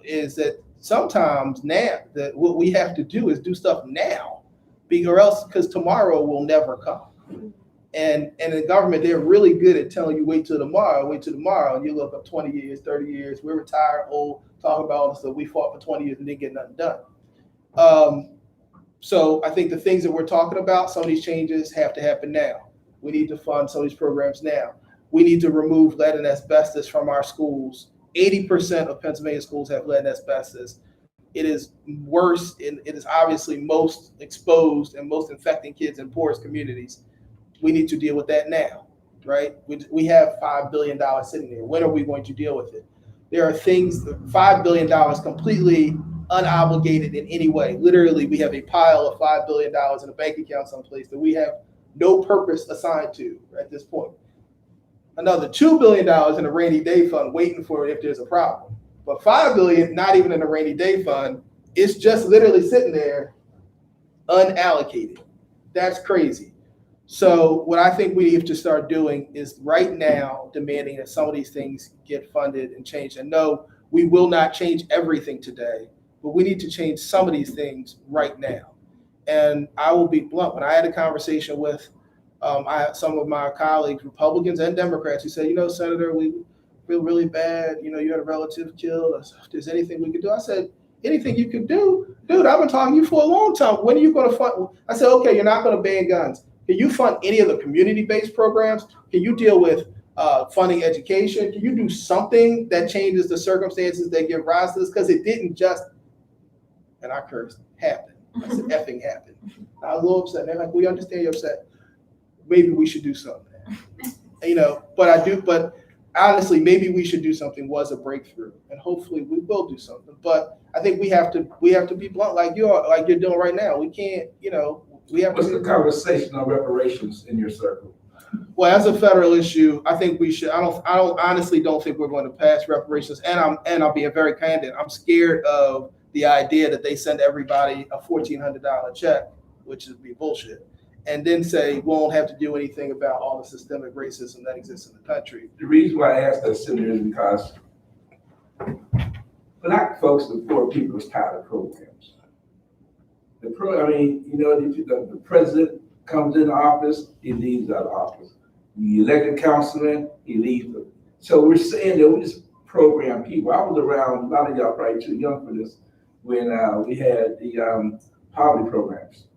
is that sometimes now that what we have to do is do stuff now, because tomorrow will never come. And in the government, they're really good at telling you wait till tomorrow, and you look up 20 years, 30 years. We're retired, old, talking about all the stuff we fought for 20 years and didn't get nothing done. So I think the things that we're talking about, some of these changes have to happen now. We need to fund some of these programs now. We need to remove lead and asbestos from our schools. 80% of Pennsylvania schools have lead and asbestos. It is worse, and it is obviously most exposed and most infecting kids in poorest communities. We need to deal with that now, right? We have $5 billion sitting there. When are we going to deal with it? There are things, $5 billion completely unobligated in any way. Literally, we have a pile of $5 billion in a bank account someplace that we have no purpose assigned to at this point. Another $2 billion in a rainy day fund waiting for if there's a problem. But $5 billion, not even in a rainy day fund, it's just literally sitting there unallocated. That's crazy. So what I think we have to start doing is right now demanding that some of these things get funded and changed. And no, we will not change everything today, but we need to change some of these things right now. And I will be blunt. When I had a conversation with some of my colleagues, Republicans and Democrats, who said, Senator, we feel really bad. You had a relative killed. If there's anything we could do, I said, anything you could do? Dude, I've been talking to you for a long time. When are you going to fund? I said, okay, you're not going to ban guns. Can you fund any of the community-based programs? Can you deal with funding education? Can you do something that changes the circumstances that give rise to this? Because it didn't just, and I cursed, happen. I said, effing happen. I was a little upset. They're like, we understand you're upset. Maybe we should do something. But honestly, maybe we should do something was a breakthrough. And hopefully we will do something. But I think we have to be blunt like you're doing right now. We can't, we have What's to. the conversation on reparations in your circle? Well, as a federal issue, I think we should. I honestly don't think we're going to pass reparations. And I'll be very candid. I'm scared of the idea that they send everybody a $1,400 check, which would be bullshit, and then say we won't have to do anything about all the systemic racism that exists in the country. The reason why I asked that, Senator, is because Black folks and poor people is tired of programs. The president comes into office, he leaves out of office. You elect a councilman, he leaves them. So we're saying that we just program people. I was around, a lot of y'all probably too young for this, when we had the poverty programs.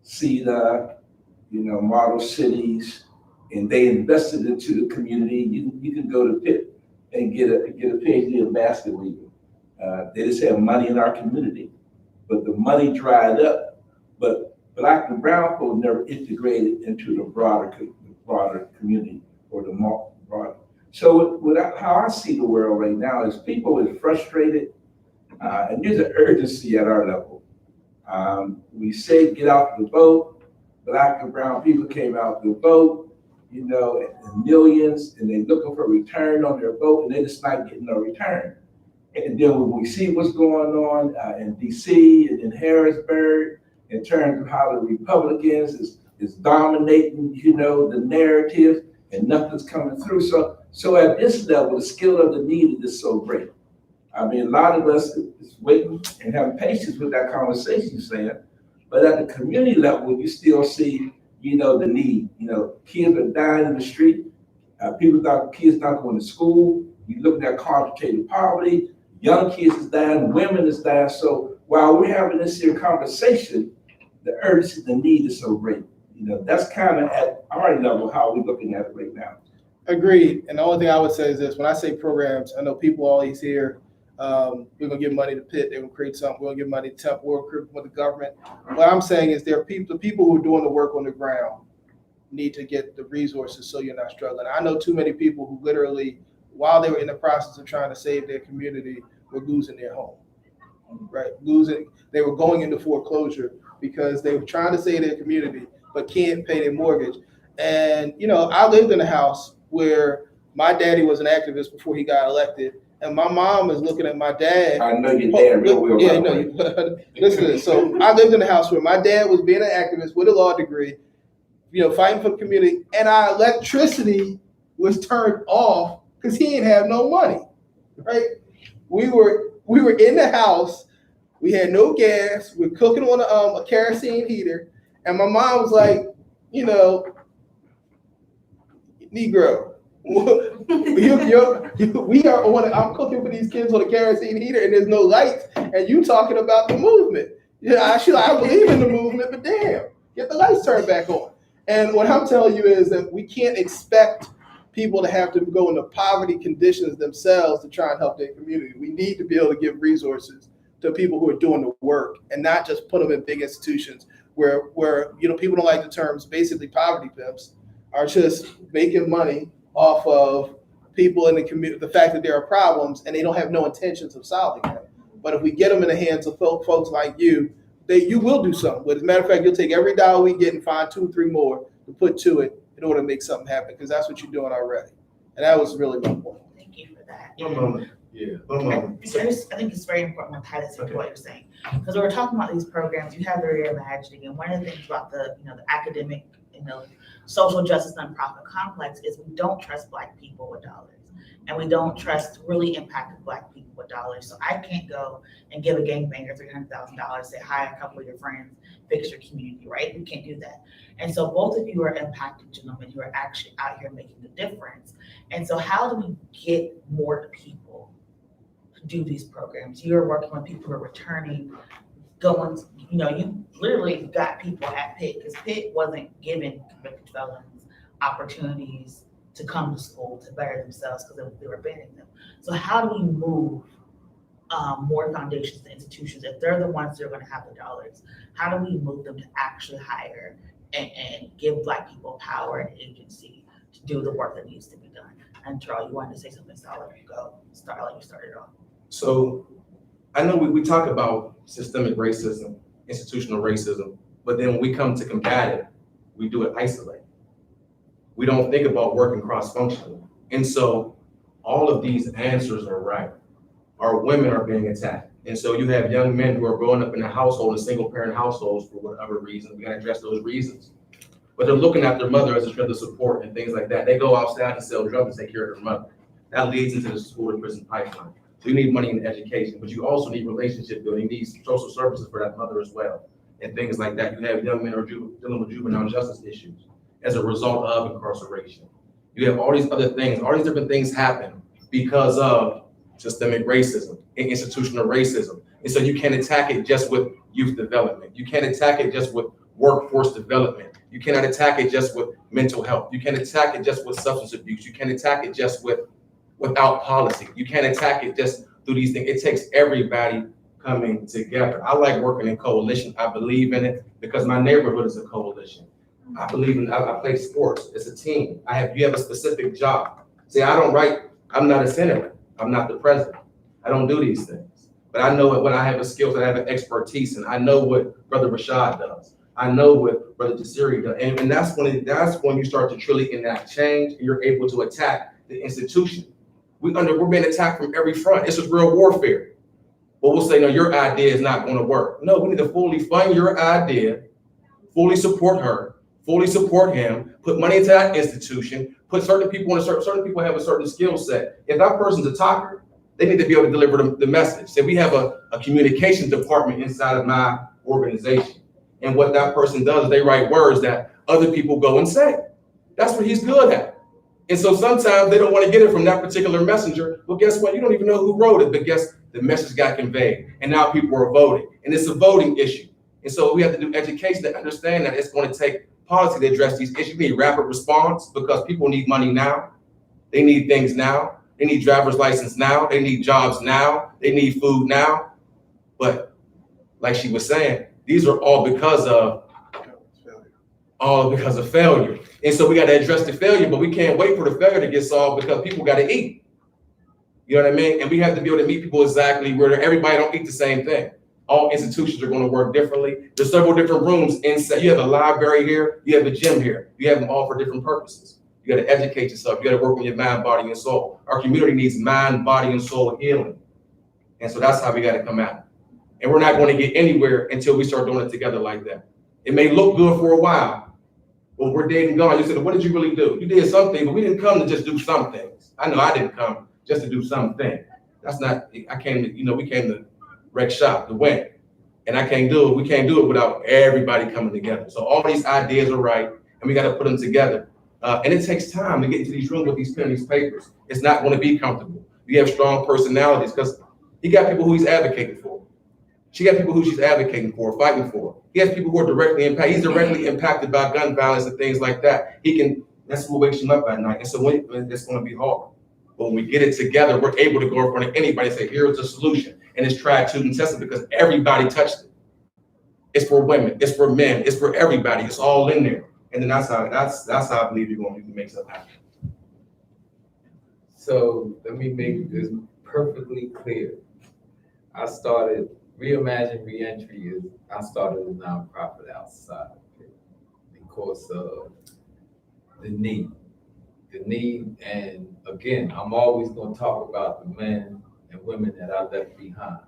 CEDA, model cities, and they invested into the community. You can go to Pitt and get a PhD in basket weaving. They just have money in our community, but the money dried up. But Black and brown folk never integrated into the broader community or the more broader. So how I see the world right now is people is frustrated, and there's an urgency at our level. We say get out to vote. Black and brown people came out to vote, in millions, and they're looking for a return on their vote, and they're just not getting no return. And then when we see what's going on in DC and in Harrisburg, in terms of how the Republicans is dominating, the narrative, and nothing's coming through. So at this level, the skill of the needed is so great. I mean, a lot of us is waiting and having patience with that conversation you're saying, but at the community level, you still see, the need. Kids are dying in the street. Kids not going to school. You look at concentrated poverty. Young kids is dying. Women is dying. So while we're having this here conversation, the urgency, the need is so great. That's kind of at our level how we're looking at it right now. Agreed. And the only thing I would say is this: when I say programs, I know people always hear, we're gonna give money to Pitt, they're gonna create something, we're gonna give money to Temple, we're gonna create with the government. What I'm saying is the people who are doing the work on the ground need to get the resources so you're not struggling. I know too many people who literally, while they were in the process of trying to save their community, were losing their home. Right? They were going into foreclosure because they were trying to save their community but can't pay their mortgage. And I lived in a house where my daddy was an activist before he got elected, and my mom is looking at my dad. I know your dad real well. Yeah, listen to this. So I lived in a house where my dad was being an activist with a law degree, fighting for the community, and our electricity was turned off because he didn't have no money. Right? We were in the house. We had no gas. We're cooking on a kerosene heater, and my mom was like, Negro, I'm cooking for these kids on a kerosene heater, and there's no lights, and you talking about the movement. I believe in the movement, but damn, get the lights turned back on. And what I'm telling you is that we can't expect people to have to go into poverty conditions themselves to try and help their community. We need to be able to give resources to people who are doing the work and not just put them in big institutions where people don't like the terms, basically poverty pimps are just making money off of people in the community, the fact that there are problems and they don't have no intentions of solving them. But if we get them in the hands of folks like you will do something. But as a matter of fact, you'll take every dollar we get and find 2 or 3 more to put to it in order to make something happen, because that's what you're doing already. And that was really my point. Thank you for that. One moment. Yeah. I think it's very important to tie this into what you're saying. Because when we're talking about these programs, you have the reimagining, and one of the things about the academic, social justice nonprofit complex is we don't trust Black people with dollars. And we don't trust really impacted Black people with dollars. So I can't go and give a gangbanger $300,000, say hi a couple of your friends, fix your community, right? We can't do that. And so both of you are impacted gentlemen who are actually out here making the difference. And so how do we get more people to do these programs? You're working with people who are returning, going, you literally got people at Pitt, because Pitt wasn't giving convicted felons opportunities to come to school to better themselves because they were banning them. So how do we move more foundations and institutions, if they're the ones that are going to have the dollars, how do we move them to actually hire and give Black people power and agency to do the work that needs to be done? And Charles, you wanted to say something, so I'll let you go. Start like you started off. So I know we talk about systemic racism, institutional racism, but then when we come to combat it, we do it isolated. We don't think about working cross-functionally. And so all of these answers are right. Our women are being attacked. And so you have young men who are growing up in a household, in single parent households for whatever reason. We gotta address those reasons. But they're looking at their mother as a strength of support and things like that. They go outside and sell drugs and take care of their mother. That leads into the school to prison pipeline. So you need money in education, but you also need relationship building. You need social services for that mother as well, and things like that. You have young men who are dealing with juvenile justice issues as a result of incarceration. You have all these other things, all these different things happen because of systemic racism and institutional racism. And so you can't attack it just with youth development. You can't attack it just with workforce development. You cannot attack it just with mental health. You can't attack it just with substance abuse. You can't attack it just without policy. You can't attack it just through these things. It takes everybody coming together. I like working in coalition. I believe in it because my neighborhood is a coalition. I believe in, I play sports. It's a team. You have a specific job. See, I'm not a senator. I'm not the president. I don't do these things. But I know when I have a skills, I have an expertise, and I know what Brother Rashad does. I know what Brother Jasiri does. And that's when you start to truly enact change, and you're able to attack the institution. We're being attacked from every front. This is real warfare. But we'll say, no, your idea is not going to work. No, we need to fully fund your idea, fully support her, fully support him, put money into that institution, put certain people certain people have a certain skill set. If that person's a talker, they need to be able to deliver the message. So we have a communication department inside of my organization. And what that person does is they write words that other people go and say. That's what he's good at. And so sometimes they don't want to get it from that particular messenger. Well, guess what? You don't even know who wrote it, but guess the message got conveyed. And now people are voting. And it's a voting issue. And so we have to do education to understand that it's going to take policy to address these issues. We need rapid response because people need money now. They need things now. They need driver's license now. They need jobs now. They need food now. But like she was saying, these are all because of failure. And so we got to address the failure, but we can't wait for the failure to get solved because people got to eat. You know what I mean? And we have to be able to meet people exactly where everybody don't eat the same thing. All institutions are going to work differently. There's several different rooms inside. You have a library here. You have a gym here. You have them all for different purposes. You got to educate yourself. You got to work on your mind, body, and soul. Our community needs mind, body, and soul healing. And so that's how we got to come out. And we're not going to get anywhere until we start doing it together like that. It may look good for a while, but we're dead and gone. You said, what did you really do? You did something, but we didn't come to just do some things. I know I didn't come just to do something. That's not, we came to wreck shop, to win. And I can't do it. We can't do it without everybody coming together. So all these ideas are right, and we got to put them together. And it takes time to get into these rooms with these pen and these papers. It's not going to be comfortable. You have strong personalities because he got people who he's advocating for. She got people who she's advocating for, fighting for. He has people who are directly impacted. He's directly impacted by gun violence and things like that. That's what wakes him up at night. And so it's going to be hard. But when we get it together, we're able to go in front of anybody and say, here's the solution. And it's tried, true, and tested because everybody touched it. It's for women, it's for men, it's for everybody. It's all in there. And then that's how I believe you're going to make something happen. So let me make this perfectly clear. I started Reimagine Reentry I started a nonprofit outside because of the need. And again, I'm always going to talk about the men and women that I left behind.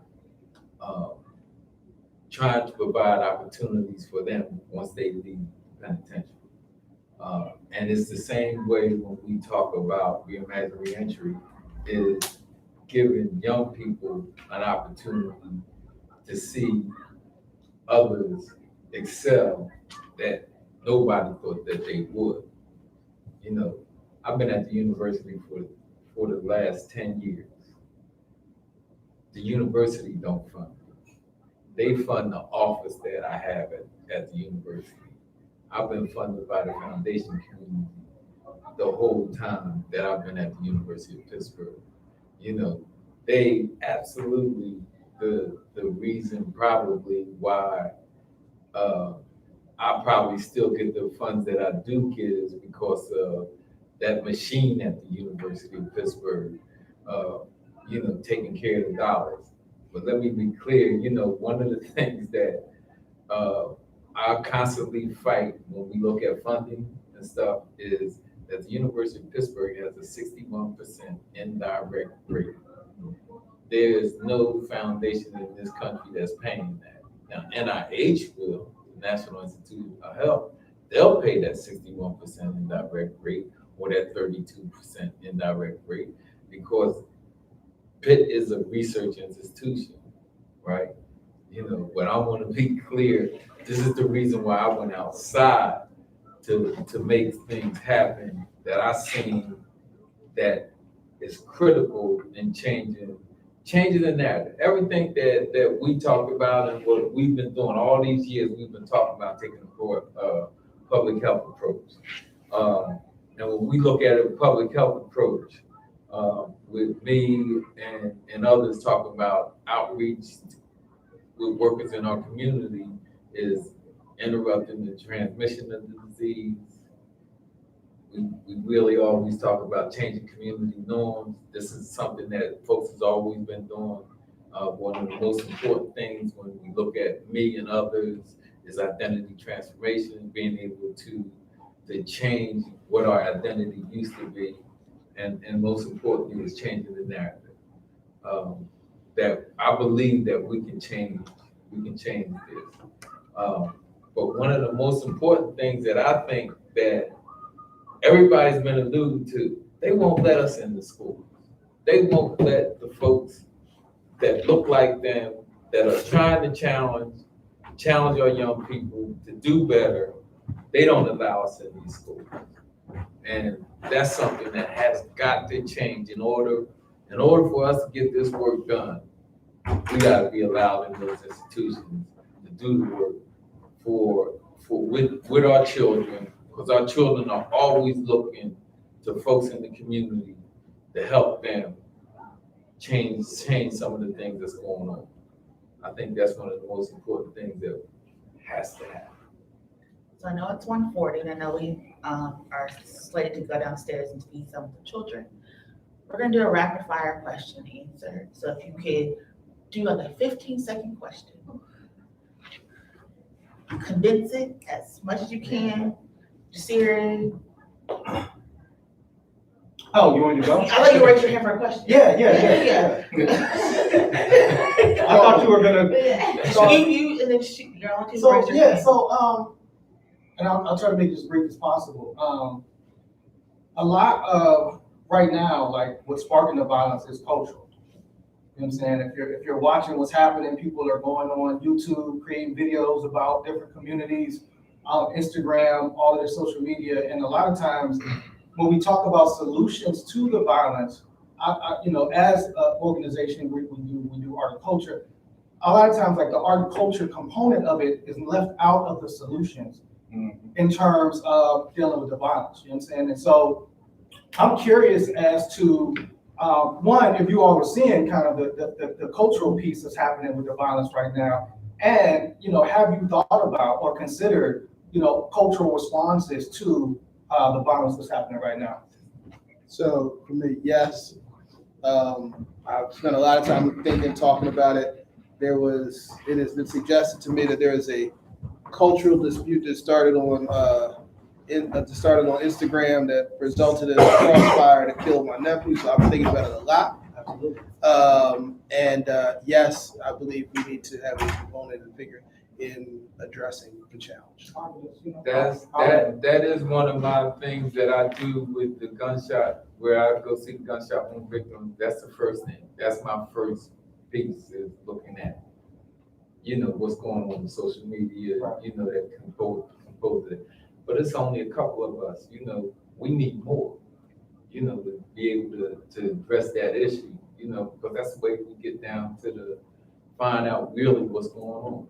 Trying to provide opportunities for them once they leave penitentiary. And it's the same way when we talk about Reimagine Reentry, is giving young people an opportunity to see others excel that nobody thought that they would. You know, I've been at the university for the last 10 years. The university don't fund me. They fund the office that I have at the university. I've been funded by the foundation community the whole time that I've been at the University of Pittsburgh. You know, they absolutely the reason probably why I probably still get the funds that I do get is because of that machine at the University of Pittsburgh, you know, taking care of the dollars. But let me be clear, you know, one of the things that I constantly fight when we look at funding and stuff is that the University of Pittsburgh has a 61% indirect rate. There is no foundation in this country that's paying that. Now, NIH will, the National Institute of Health, they'll pay that 61% indirect rate or that 32% indirect rate because Pitt is a research institution, right? You know, but I want to be clear, this is the reason why I went outside to make things happen that I seen that is critical in changing the narrative. Everything that we talk about and what we've been doing all these years, we've been talking about taking a public health approach. And when we look at a public health approach, with me and others talking about outreach with workers in our community is interrupting the transmission of the disease. We really always talk about changing community norms. This is something that folks has always been doing. One of the most important things when we look at me and others is identity transformation, being able to change what our identity used to be. And most importantly is changing the narrative. That I believe that we can change this. But one of the most important things that I think that everybody's been alluding to, they won't let us in the schools. They won't let the folks that look like them, that are trying to challenge our young people to do better, they don't allow us in these schools. And that's something that has got to change in order for us to get this work done. We gotta be allowed in those institutions to do the work with our children, because our children are always looking to folks in the community to help them change some of the things that's going on. I think that's one of the most important things that has to happen. So I know it's 1:40, and I know we are slated to go downstairs and feed some of the children. We're gonna do a rapid fire question and answer. So if you could do like a 15-second question. Condense it as much as you can. Siri. Oh, you want me to go? I'll let you raise your hand for a question. Yeah. I thought you were gonna. You and then you're on to So raise your yeah, hand. so and I'll try to make this brief as possible. A lot of right now, like what's sparking the violence is cultural. You know what I'm saying? If you're watching what's happening, people are going on YouTube, creating videos about different communities, Instagram, all of their social media, and a lot of times when we talk about solutions to the violence, you know, as an organization, we do art and culture. A lot of times, like the art and culture component of it is left out of the solutions in terms of dealing with the violence. You know what I'm saying? And so I'm curious as to one, if you all were seeing kind of the cultural piece that's happening with the violence right now, and you know, have you thought about or considered, you know, cultural responses to the violence that's happening right now? So for me, yes. I've spent a lot of time thinking, talking about it. It has been suggested to me that there is a cultural dispute that started on Instagram that resulted in a crossfire that killed my nephew. So I've been thinking about it a lot. Absolutely. Yes, I believe we need to have a component and figure in addressing the challenge. That is one of my things that I do with the gunshot, where I go see the gunshot wound victim. That's the first thing. That's my first piece, is looking at, what's going on social media, that compose it. But it's only a couple of us, we need more, to be able to address that issue, because that's the way we get down to find out really what's going on,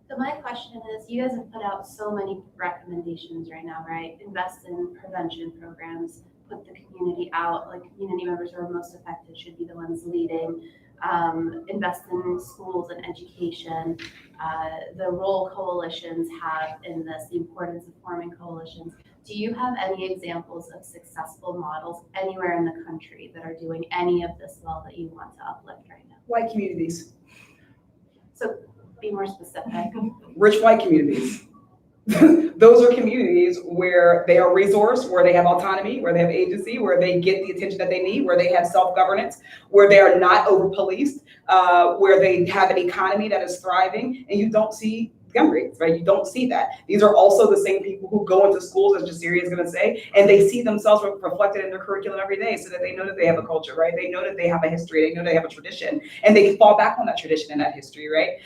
So my question is, you guys have put out so many recommendations right now, right? Invest in prevention programs, put the community out, like community members who are most affected should be the ones leading. Invest in schools and education. The role coalitions have in this, the importance of forming coalitions. Do you have any examples of successful models anywhere in the country that are doing any of this well that you want to uplift right now? White communities, So be more specific. rich white communities. Those are communities where they are resourced, where they have autonomy, where they have agency, where they get the attention that they need, where they have self-governance, where they are not over-policed, where they have an economy that is thriving, and you don't see gun rates, right? You don't see that. These are also the same people who go into schools, as Jasiri is going to say, and they see themselves reflected in their curriculum every day, so that they know that they have a culture, right? They know that they have a history, they know they have a tradition, and they fall back on that tradition and that history, right?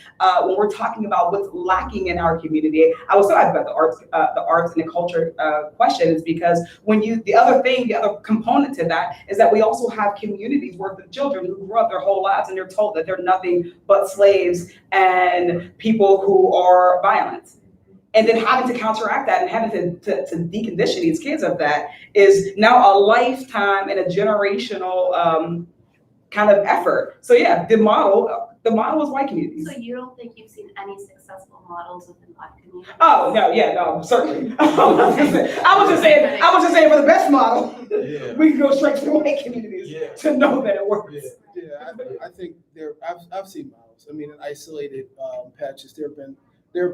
When we're talking about what's lacking in our community, I was so happy about the arts and the culture question, is because the other component to that is that we also have communities worth of children who grew up their whole lives and they're told that they're nothing but slaves and people who are violent. And then having to counteract that and having to decondition these kids of that is now a lifetime and a generational kind of effort. So yeah, the model is white communities. So you don't think you've seen any successful models within Black communities? Oh no, certainly. I was just saying for the best model, we can go straight to the white communities to know that it works. Yeah, I think I've seen models. I mean, in isolated patches, there have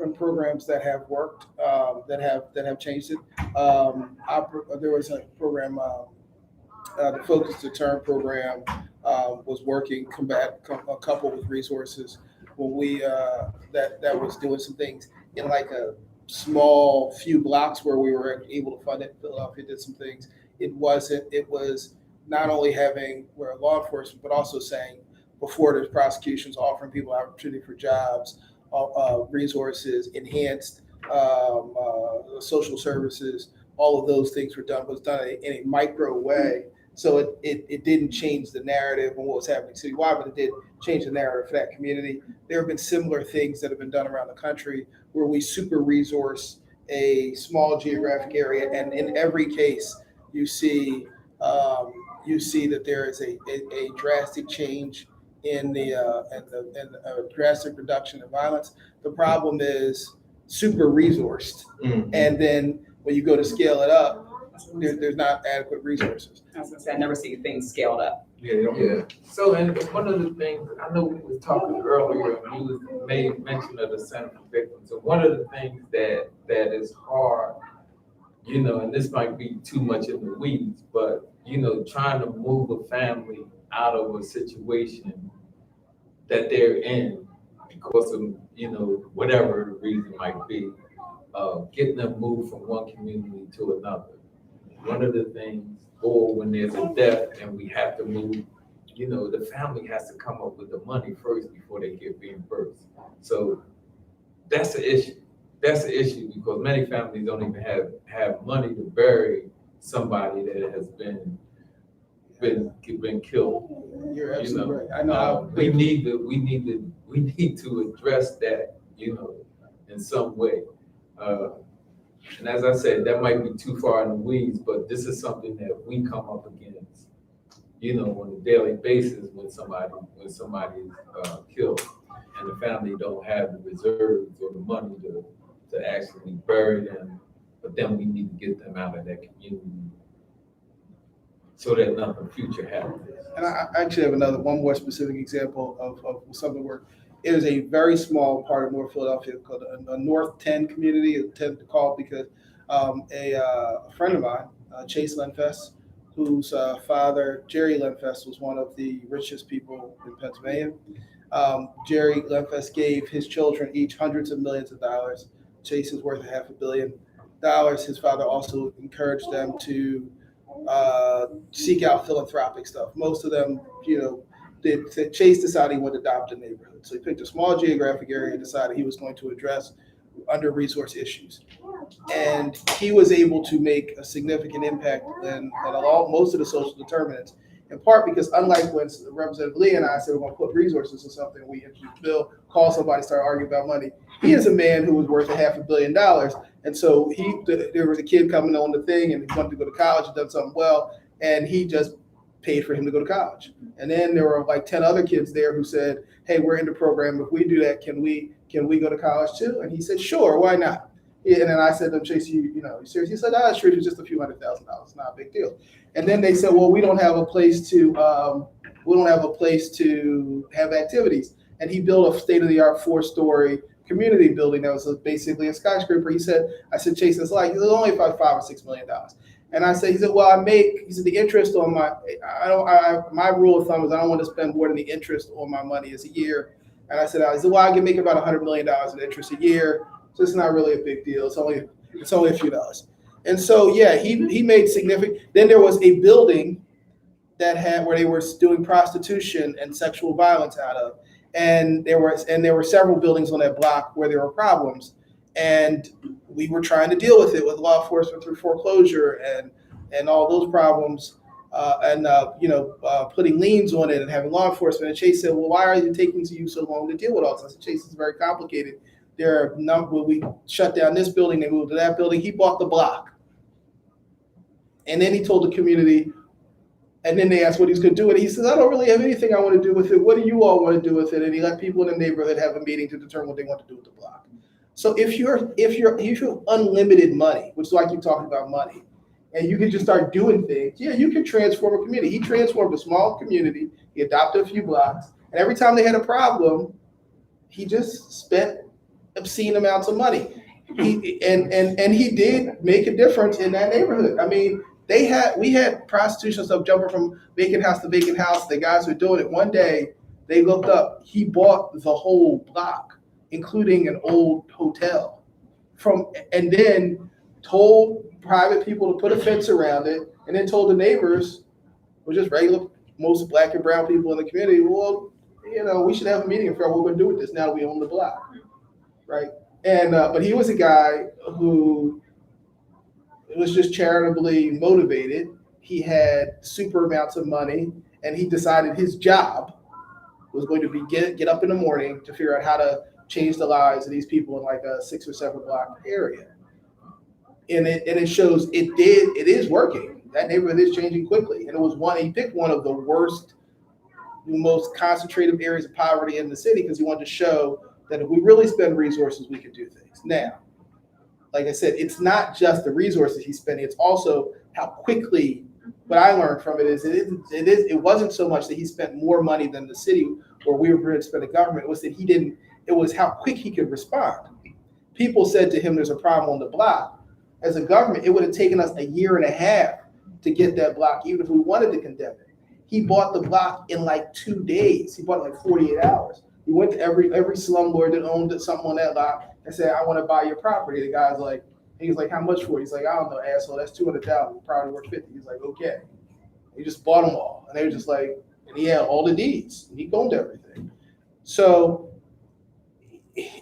been programs that have worked, that have changed it. There was a program, the Focus to Turn program, was working a couple with resources when we that was doing some things in like a small few blocks where we were able to fund it. Philadelphia did some things. It was not only having where law enforcement, but also saying before there's prosecutions, offering people opportunity for jobs, resources, enhanced social services. All of those things was done in a micro way. So it didn't change the narrative on what was happening citywide, but it did change the narrative for that community. There have been similar things that have been done around the country where we super resource a small geographic area, and in every case you see that there is a drastic change in the drastic reduction in violence. The problem is super resourced, and then when you go to scale it up, there's not adequate resources. I was gonna say, I never see things scaled up. Yeah. So, and one of the things, I know we was talking earlier, you made mention of the Center for Victims. So one of the things that is hard, and this might be too much in the weeds, but, trying to move a family out of a situation that they're in because of, whatever the reason might be, getting them moved from one community to another. One of the things, or when there's a death and we have to move, the family has to come up with the money first before they get reimbursed. So that's the issue. That's the issue because many families don't even have money to bury somebody that has been killed. You're absolutely right. I know. We need to address that, in some way. And as I said, that might be too far in the weeds, but this is something that we come up against, on a daily basis when somebody is killed, and the family don't have the reserves or the money to actually bury them. But then we need to get them out of that community so that nothing future happens. And I actually have one more specific example of something where it is a very small part of North Philadelphia called a North 10 community. It's 10 to call because a friend of mine, Chase Lenfest, whose father, Jerry Lenfest, was one of the richest people in Pennsylvania. Jerry Lenfest gave his children each hundreds of millions of dollars. Chase is worth $500 million. His father also encouraged them to seek out philanthropic stuff. Most of them, Chase decided he wanted to adopt a neighborhood. So he picked a small geographic area and decided he was going to address under-resourced issues. And he was able to make a significant impact in most of the social determinants, in part because unlike when Representative Lee and I said we're going to put resources in something, we introduced a bill, call somebody, start arguing about money. He is a man who was worth $500 million. And so there was a kid coming on the thing and he wanted to go to college and done something well, and he just paid for him to go to college. And then there were like 10 other kids there who said, hey, we're in the program. If we do that, can we go to college too? And he said, sure, why not? Yeah, and then I said to him, Chase, you serious? He said, no, it's true. It's just a few $100,000. It's not a big deal. And then they said, well, we don't have a place to have activities. And he built a state-of-the-art 4-story community building that was basically a skyscraper. I said, Chase, it's only about $5 or $6 million. And he said, well, the interest on my rule of thumb is I don't want to spend more than the interest on my money is a year. And I said, well, I can make about $100 million in interest a year. So it's not really a big deal. It's only a few dollars. And so, yeah, he made significant. Then there was a building where they were doing prostitution and sexual violence out of. And there were several buildings on that block where there were problems. And we were trying to deal with it with law enforcement through foreclosure and all those problems, putting liens on it and having law enforcement. And Chase said, well, why are it taking you so long to deal with all this? I said, Chase, it's very complicated. When we shut down this building, they moved to that building. He bought the block. And then he told the community, and then they asked what he's going to do with it. He says, I don't really have anything I want to do with it. What do you all want to do with it? And he let people in the neighborhood have a meeting to determine what they want to do with the block. So if you have unlimited money, which is why I keep talking about money, and you can just start doing things, yeah, you can transform a community. He transformed a small community. He adopted a few blocks. And every time they had a problem, he just spent obscene amounts of money. He did make a difference in that neighborhood. I mean, we had prostitution stuff jumping from vacant house to vacant house. The guys were doing it. One day they looked up, he bought the whole block, including an old hotel, and then told private people to put a fence around it, and then told the neighbors, who were just regular, most black and brown people in the community, well, we should have a meeting and figure out what we're going to do with this now that we own the block, right? And but he was a guy who was just charitably motivated. He had super amounts of money, and he decided his job was going to be get up in the morning to figure out how to change the lives of these people in like a 6 or 7 block area. And it shows it is working. That neighborhood is changing quickly. And he picked one of the worst, most concentrated areas of poverty in the city because he wanted to show that if we really spend resources, we can do things. Now, like I said, it's not just the resources he's spending, it's also how quickly. What I learned from it is it wasn't so much that he spent more money than the city or we were going to spend the government. It was that it was how quick he could respond. People said to him, there's a problem on the block. As a government, it would have taken us 1.5 years to get that block, even if we wanted to condemn it. He bought the block in like 2 days. He bought it in like 48 hours. He went to every slumlord that owned something on that lot and said, I want to buy your property. The guy's like, he's like, how much for it? He's like, I don't know, asshole. That's $200,000. Probably worth $50. He's like, okay. He just bought them all. And they were just like, and he had all the deeds. And he owned everything. So,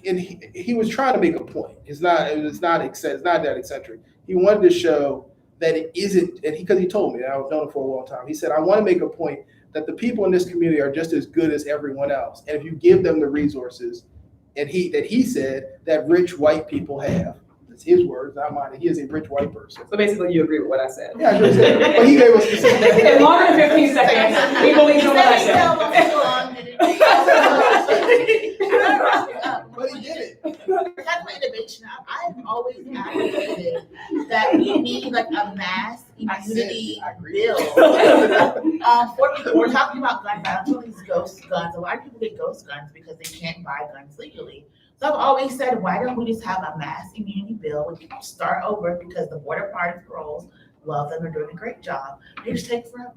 and he was trying to make a point. It's not that eccentric. He wanted to show that it isn't, and because he told me, and I've known him for a long time. He said, I want to make a point that the people in this community are just as good as everyone else. And if you give them the resources, and he said that rich white people have. That's his words, not mine. He is a rich white person. So basically, you agree with what I said. Yeah, I agree with that. But he gave us specific. In longer than 15 seconds, he believes in what I said. But he did it. That's my innovation. I've always advocated that we need like a mass immunity bill. For people, we're talking about gun violence, all these ghost guns. A lot of people get ghost guns because they can't buy guns legally. So I've always said, why don't we just have a mass immunity bill? We can start over because the border party patrols love them, they're doing a great job. They just take forever.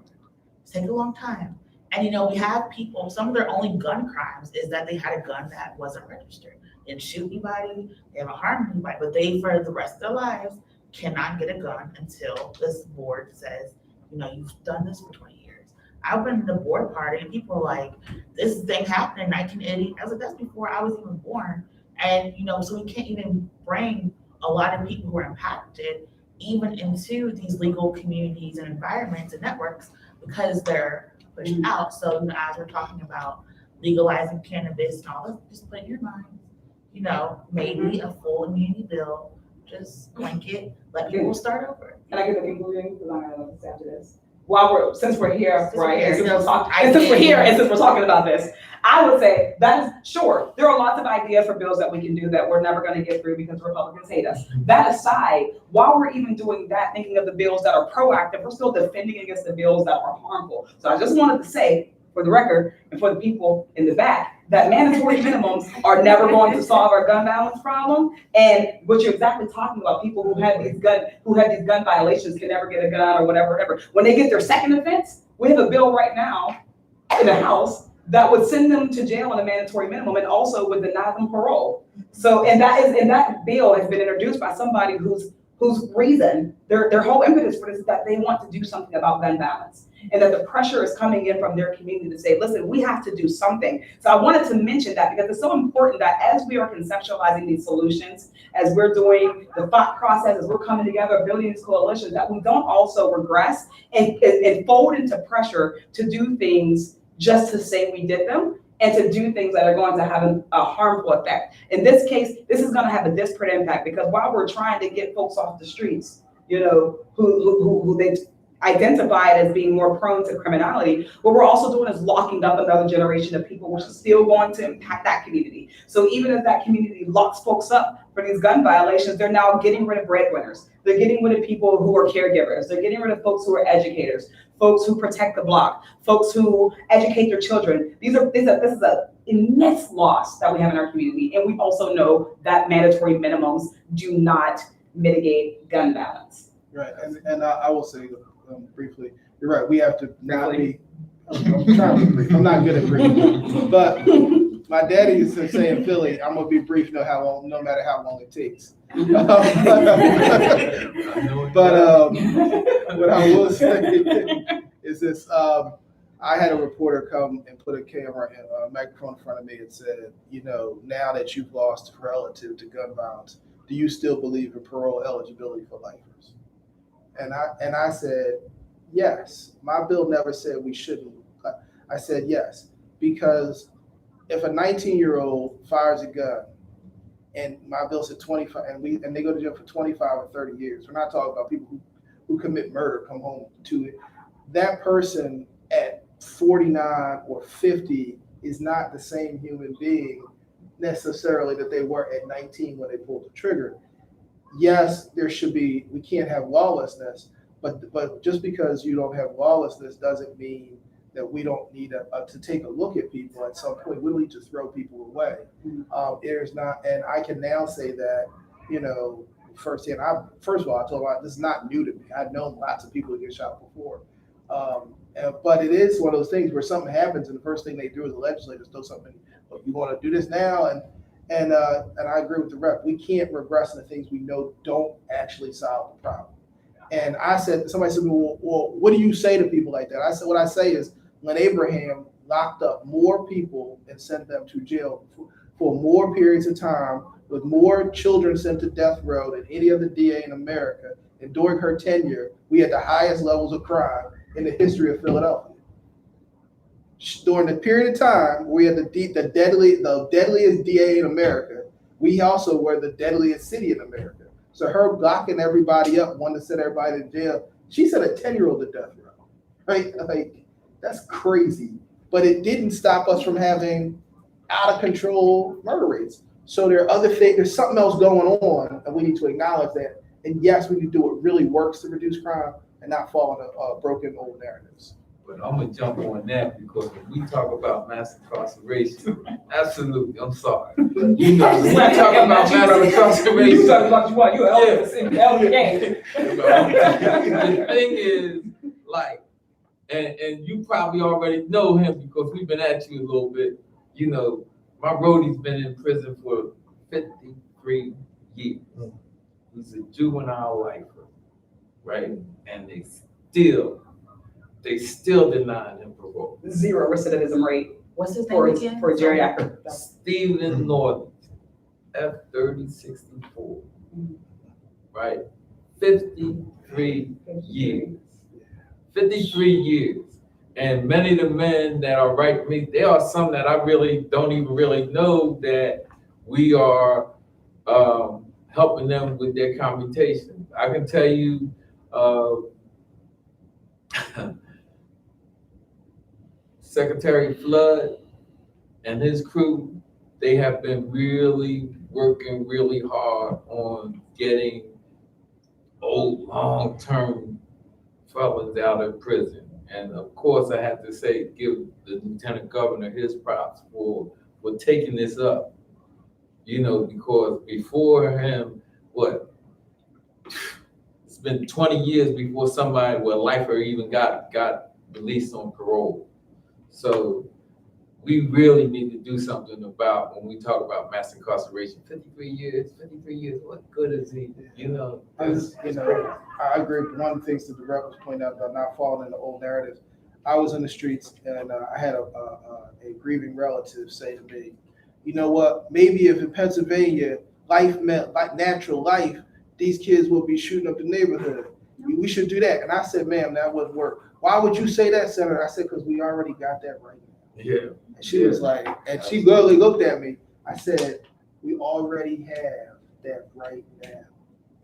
It's take a long time. And we have people, some of their only gun crimes is that they had a gun that wasn't registered. They didn't shoot anybody, they haven't harmed anybody, but they, for the rest of their lives, cannot get a gun until this board says, you've done this for 20 years. I went to the board party and people were like, this thing happened in 1980. I was like, that's before I was even born. And, so we can't even bring a lot of people who are impacted even into these legal communities and environments and networks because they're pushed out. So, as we're talking about legalizing cannabis and all this, just put in your mind, maybe a full immunity bill, just blanket, let people start over. Can I get a conclusion? Because I'm gonna let this after this. Since we're here, right? Since we're here, And since we're talking about this, I would say that is sure. There are lots of ideas for bills that we can do that we're never going to get through because Republicans hate us. That aside, while we're even doing that, thinking of the bills that are proactive, we're still defending against the bills that are harmful. So I just wanted to say, for the record, and for the people in the back, that mandatory minimums are never going to solve our gun violence problem. And what you're exactly talking about, people who have these gun violations can never get a gun or whatever. When they get their second offense, we have a bill right now in the House that would send them to jail on a mandatory minimum and also would deny them parole. So, and that bill has been introduced by somebody whose reason, their whole impetus for this is that they want to do something about gun violence. And that the pressure is coming in from their community to say, listen, we have to do something. So I wanted to mention that because it's so important that as we are conceptualizing these solutions, as we're doing the thought process, as we're coming together, building these coalitions, that we don't also regress and fold into pressure to do things just to say we did them and to do things that are going to have a harmful effect. In this case, this is going to have a disparate impact because while we're trying to get folks off the streets, who they identified as being more prone to criminality, what we're also doing is locking up another generation of people, which is still going to impact that community. So even if that community locks folks up for these gun violations, they're now getting rid of breadwinners. They're getting rid of people who are caregivers. They're getting rid of folks who are educators, folks who protect the block, folks who educate their children. This is an immense loss that we have in our community. And we also know that mandatory minimums do not mitigate gun violence. Right, and I will say briefly, you're right, we have to not be, I'm trying to be brief, I'm not good at brief, but my daddy used to say in Philly, I'm gonna be brief no matter how long it takes. But what I will say is this, I had a reporter come and put a microphone in front of me and said, now that you've lost relative to gun violence, do you still believe in parole eligibility for lifers? And I said, yes. My bill never said we shouldn't. I said yes, because if a 19-year-old fires a gun and my bill said 25, and they go to jail for 25 or 30 years, we're not talking about people who commit murder, come home to it. That person at 49 or 50 is not the same human being necessarily that they were at 19 when they pulled the trigger. Yes, we can't have lawlessness, but just because you don't have lawlessness doesn't mean that we don't need to take a look at people at some point. We need to throw people away. There's not, and I can now say that, firsthand. First of all, I told you this is not new to me. I've known lots of people who get shot before. But it is one of those things where something happens and the first thing they do as a legislator is do something. You want to do this now, and I agree with the rep. We can't regress into things we know don't actually solve the problem. And somebody said, well, what do you say to people like that? I said, what I say is when Abraham locked up more people and sent them to jail for more periods of time, with more children sent to death row than any other DA in America, and during her tenure, we had the highest levels of crime in the history of Philadelphia. During the period of time we had the deadliest DA in America, we also were the deadliest city in America. So her locking everybody up, wanting to send everybody to jail, she sent a 10-year-old to death row, right? Like, that's crazy. But it didn't stop us from having out of control murder rates. So there are other things, there's something else going on, and we need to acknowledge that. And yes, we need to do what really works to reduce crime and not fall into broken old narratives. But I'm gonna jump on that because when we talk about mass incarceration, absolutely, I'm sorry. You know, when we talk about mass incarceration. You talking about you an Yes. elder gang. The thing is, like, and you probably already know him because we've been at you a little bit. You know, my Brody's been in prison for 53 years. He's a juvenile lifer, right? And they still denying him parole. 0 recidivism rate What's his for name again? geriatric. Stephen Norton, F3064, right? 53 years. 53 years. And many of the men that are right with me, there are some that I really don't even really know that we are helping them with their commutation. I can tell you, Secretary Flood and his crew, they have been really working really hard on getting old long-term felons out of prison. And of course, I have to say, give the Lieutenant Governor his props for taking this up. You know, because before him, it's been 20 years before somebody, a lifer even got released on parole. So we really need to do something about when we talk about mass incarceration. 53 years, what good is he? You know, I agree with one of the things that the rep was pointing out about not falling into old narratives. I was in the streets and I had a grieving relative say to me, you know what, maybe if in Pennsylvania life meant like natural life, these kids will be shooting up the neighborhood. We should do that. And I said, ma'am, that wouldn't work. Why would you say that, Senator? I said, because we already got that right now. yeah. And she was like, and she literally looked at me. I said, we already have that right now.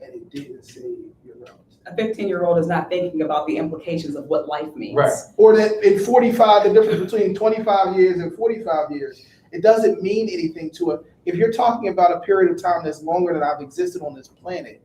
And it didn't save your relative. A 15-year-old is not thinking about the implications of what life means. Right. Or that in 45, the difference between 25 years and 45 years, it doesn't mean anything to it. If you're talking about a period of time that's longer than I've existed on this planet,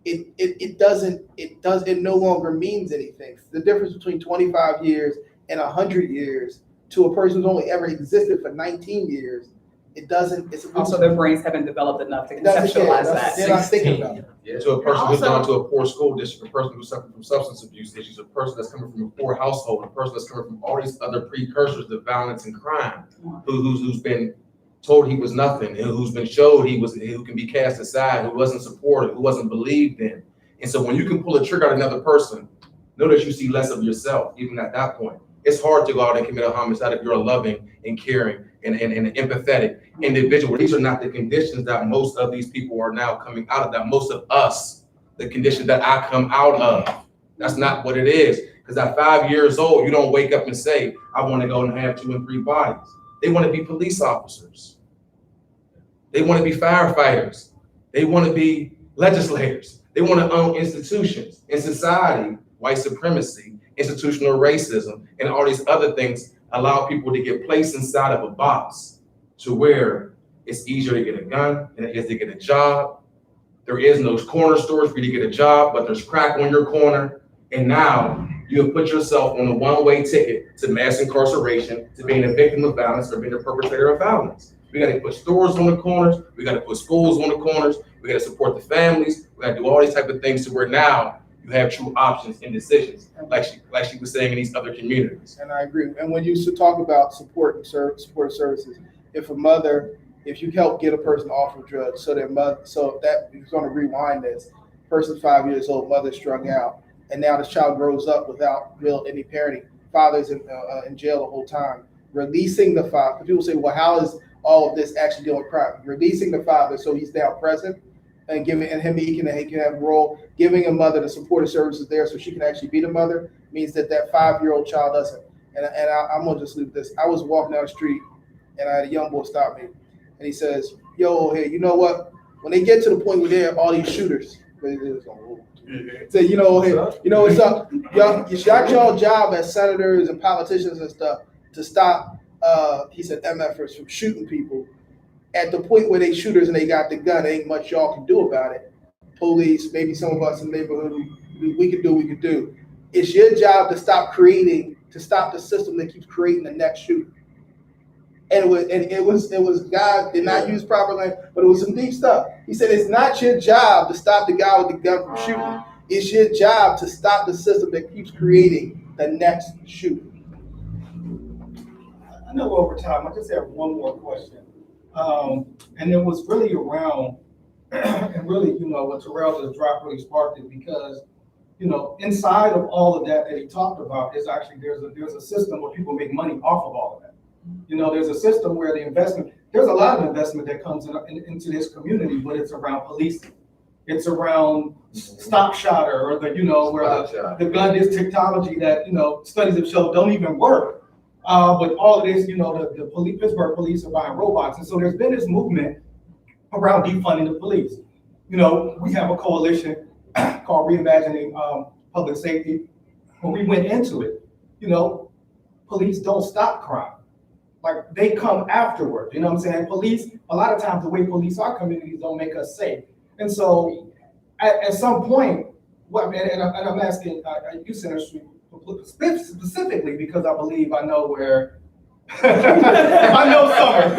it no longer means anything. The difference between 25 years and 100 years to a person who's only ever existed for 19 years, it's Also, their brains haven't developed enough to conceptualize that. They're not thinking about it. Yeah. To a person who's Also- gone to a poor school district, a person who's suffering from substance abuse issues, a person that's coming from a poor household, a person that's coming from all these other precursors to violence and crime, who's been told he was nothing, and who's been showed who can be cast aside, who wasn't supported, who wasn't believed in. And so when you can pull a trigger on another person, know that you see less of yourself, even at that point. It's hard to go out and commit a homicide if you're a loving and caring and an empathetic individual. These are not the conditions that most of these people are now coming out of, that most of us, the condition that I come out of. That's not what it is. Because at 5 years old, you don't wake up and say, I want to go and have 2 and 3 bodies. They want to be police officers. They want to be firefighters. They want to be legislators. They want to own institutions. In society, white supremacy, institutional racism, and all these other things allow people to get placed inside of a box to where it's easier to get a gun than it is to get a job. There is no corner stores for you to get a job, but there's crack on your corner. And now you have put yourself on a one-way ticket to mass incarceration, to being a victim of violence or being a perpetrator of violence. We got to put stores on the corners. We got to put schools on the corners. We got to support the families. We got to do all these type of things to where now you have true options and decisions, like she was saying in these other communities. And I agree. And when you talk about support services, if you help get a person off of drugs, so that you're going to rewind this, person's 5 years old, mother strung out, and now this child grows up without any parenting. Father's in jail the whole time. Releasing the father. People say, well, how is all of this actually dealing with crime? Releasing the father so he's now present and he can have a role, giving a mother the supportive services there so she can actually be the mother means that 5-year-old child doesn't. And I'm gonna just leave this. I was walking down the street and I had a young boy stop me and he says, yo, hey, you know what? When they get to the point where they have all these shooters, say, you know, hey, you know what's up? It's y'all job as senators and politicians and stuff to stop, he said, MFers from shooting people. At the point where they shooters and they got the gun, ain't much y'all can do about it. Police, maybe some of us in the neighborhood, we could do. It's your job to stop creating to stop the system that keeps creating the next shooter. And it was God did not use proper language, but it was some deep stuff. He said, it's not your job to stop the guy with the gun from shooting. It's your job to stop the system that keeps creating the next shooter. I know over time, I just have one more question. And it was really around, and really, what Terrell just dropped really sparked it because, inside of all of that he talked about is actually there's a system where people make money off of all of that. There's a system where there's a lot of investment that comes into this community, but it's around policing. It's around stop shotter or where the gun is technology that, studies have shown don't even work. But all of this, the Pittsburgh police are buying robots. And so there's been this movement around defunding the police. We have a coalition called Reimagining Public Safety. When we went into it, police don't stop crime. Like they come afterward, you know what I'm saying? Police, a lot of times the way police our communities don't make us safe. And so at some point, and I'm asking you, Senator Street, specifically because I believe I know where, I know Summer.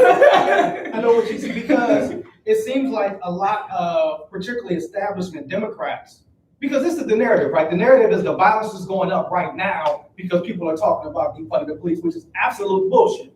I know what you see, because it seems like a lot of particularly establishment Democrats, because this is the narrative, right? The narrative is the violence is going up right now because people are talking about defunding the police, which is absolute bullshit.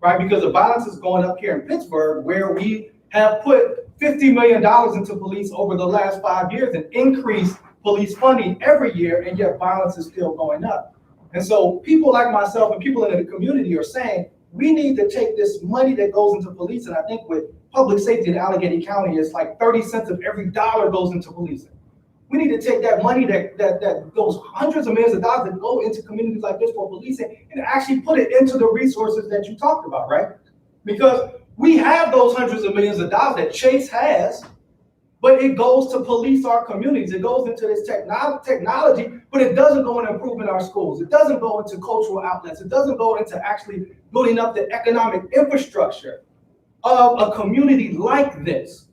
Right, because the violence is going up here in Pittsburgh, where we have put $50 million into police over the last 5 years and increased police funding every year, and yet violence is still going up. And so people like myself and people in the community are saying, we need to take this money that goes into police, and I think with public safety in Allegheny County, it's like 30 cents of every dollar goes into policing. We need to take that money that goes hundreds of millions of dollars that go into communities like this for policing and actually put it into the resources that you talked about, right? Because we have those hundreds of millions of dollars that Chase has, but it goes to police our communities. It goes into this technology, but it doesn't go into improving our schools. It doesn't go into cultural outlets. It doesn't go into actually building up the economic infrastructure of a community like this.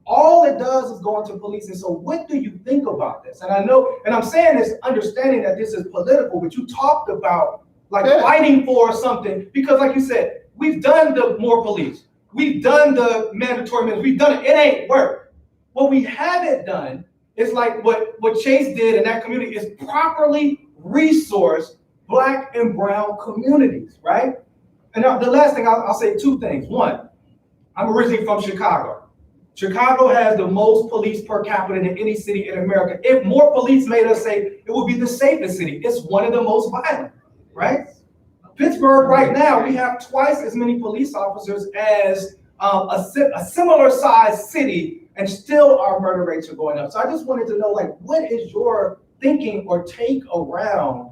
All it does is go into policing. So what do you think about this? And I know, and I'm saying this, understanding that this is political, but you talked about fighting for something, because like you said, we've done the more police. We've done the mandatory minutes. We've done it. It ain't work. What we haven't done is like what Chase did in that community is properly resource Black and brown communities, right? And now the last thing, I'll say two things. One, I'm originally from Chicago. Chicago has the most police per capita than any city in America. If more police made us say it would be the safest city, it's one of the most violent, right? Pittsburgh right now, we have twice as many police officers as a similar sized city, and still our murder rates are going up. So I just wanted to know, what is your thinking or take around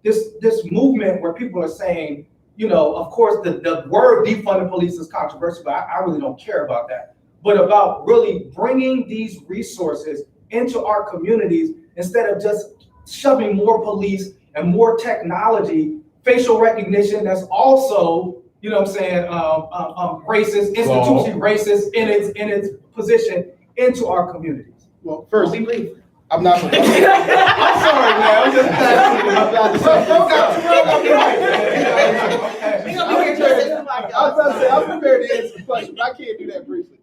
this movement where people are saying, of course, the word defund the police is controversial, but I really don't care about that. But about really bringing these resources into our communities instead of just shoving more police and more technology, facial recognition that's also, racist, institutionally racist in its position into our communities. Well, first, I'm not. I'm sorry, man. I'm just I'm prepared to answer the question, but I can't do that briefly.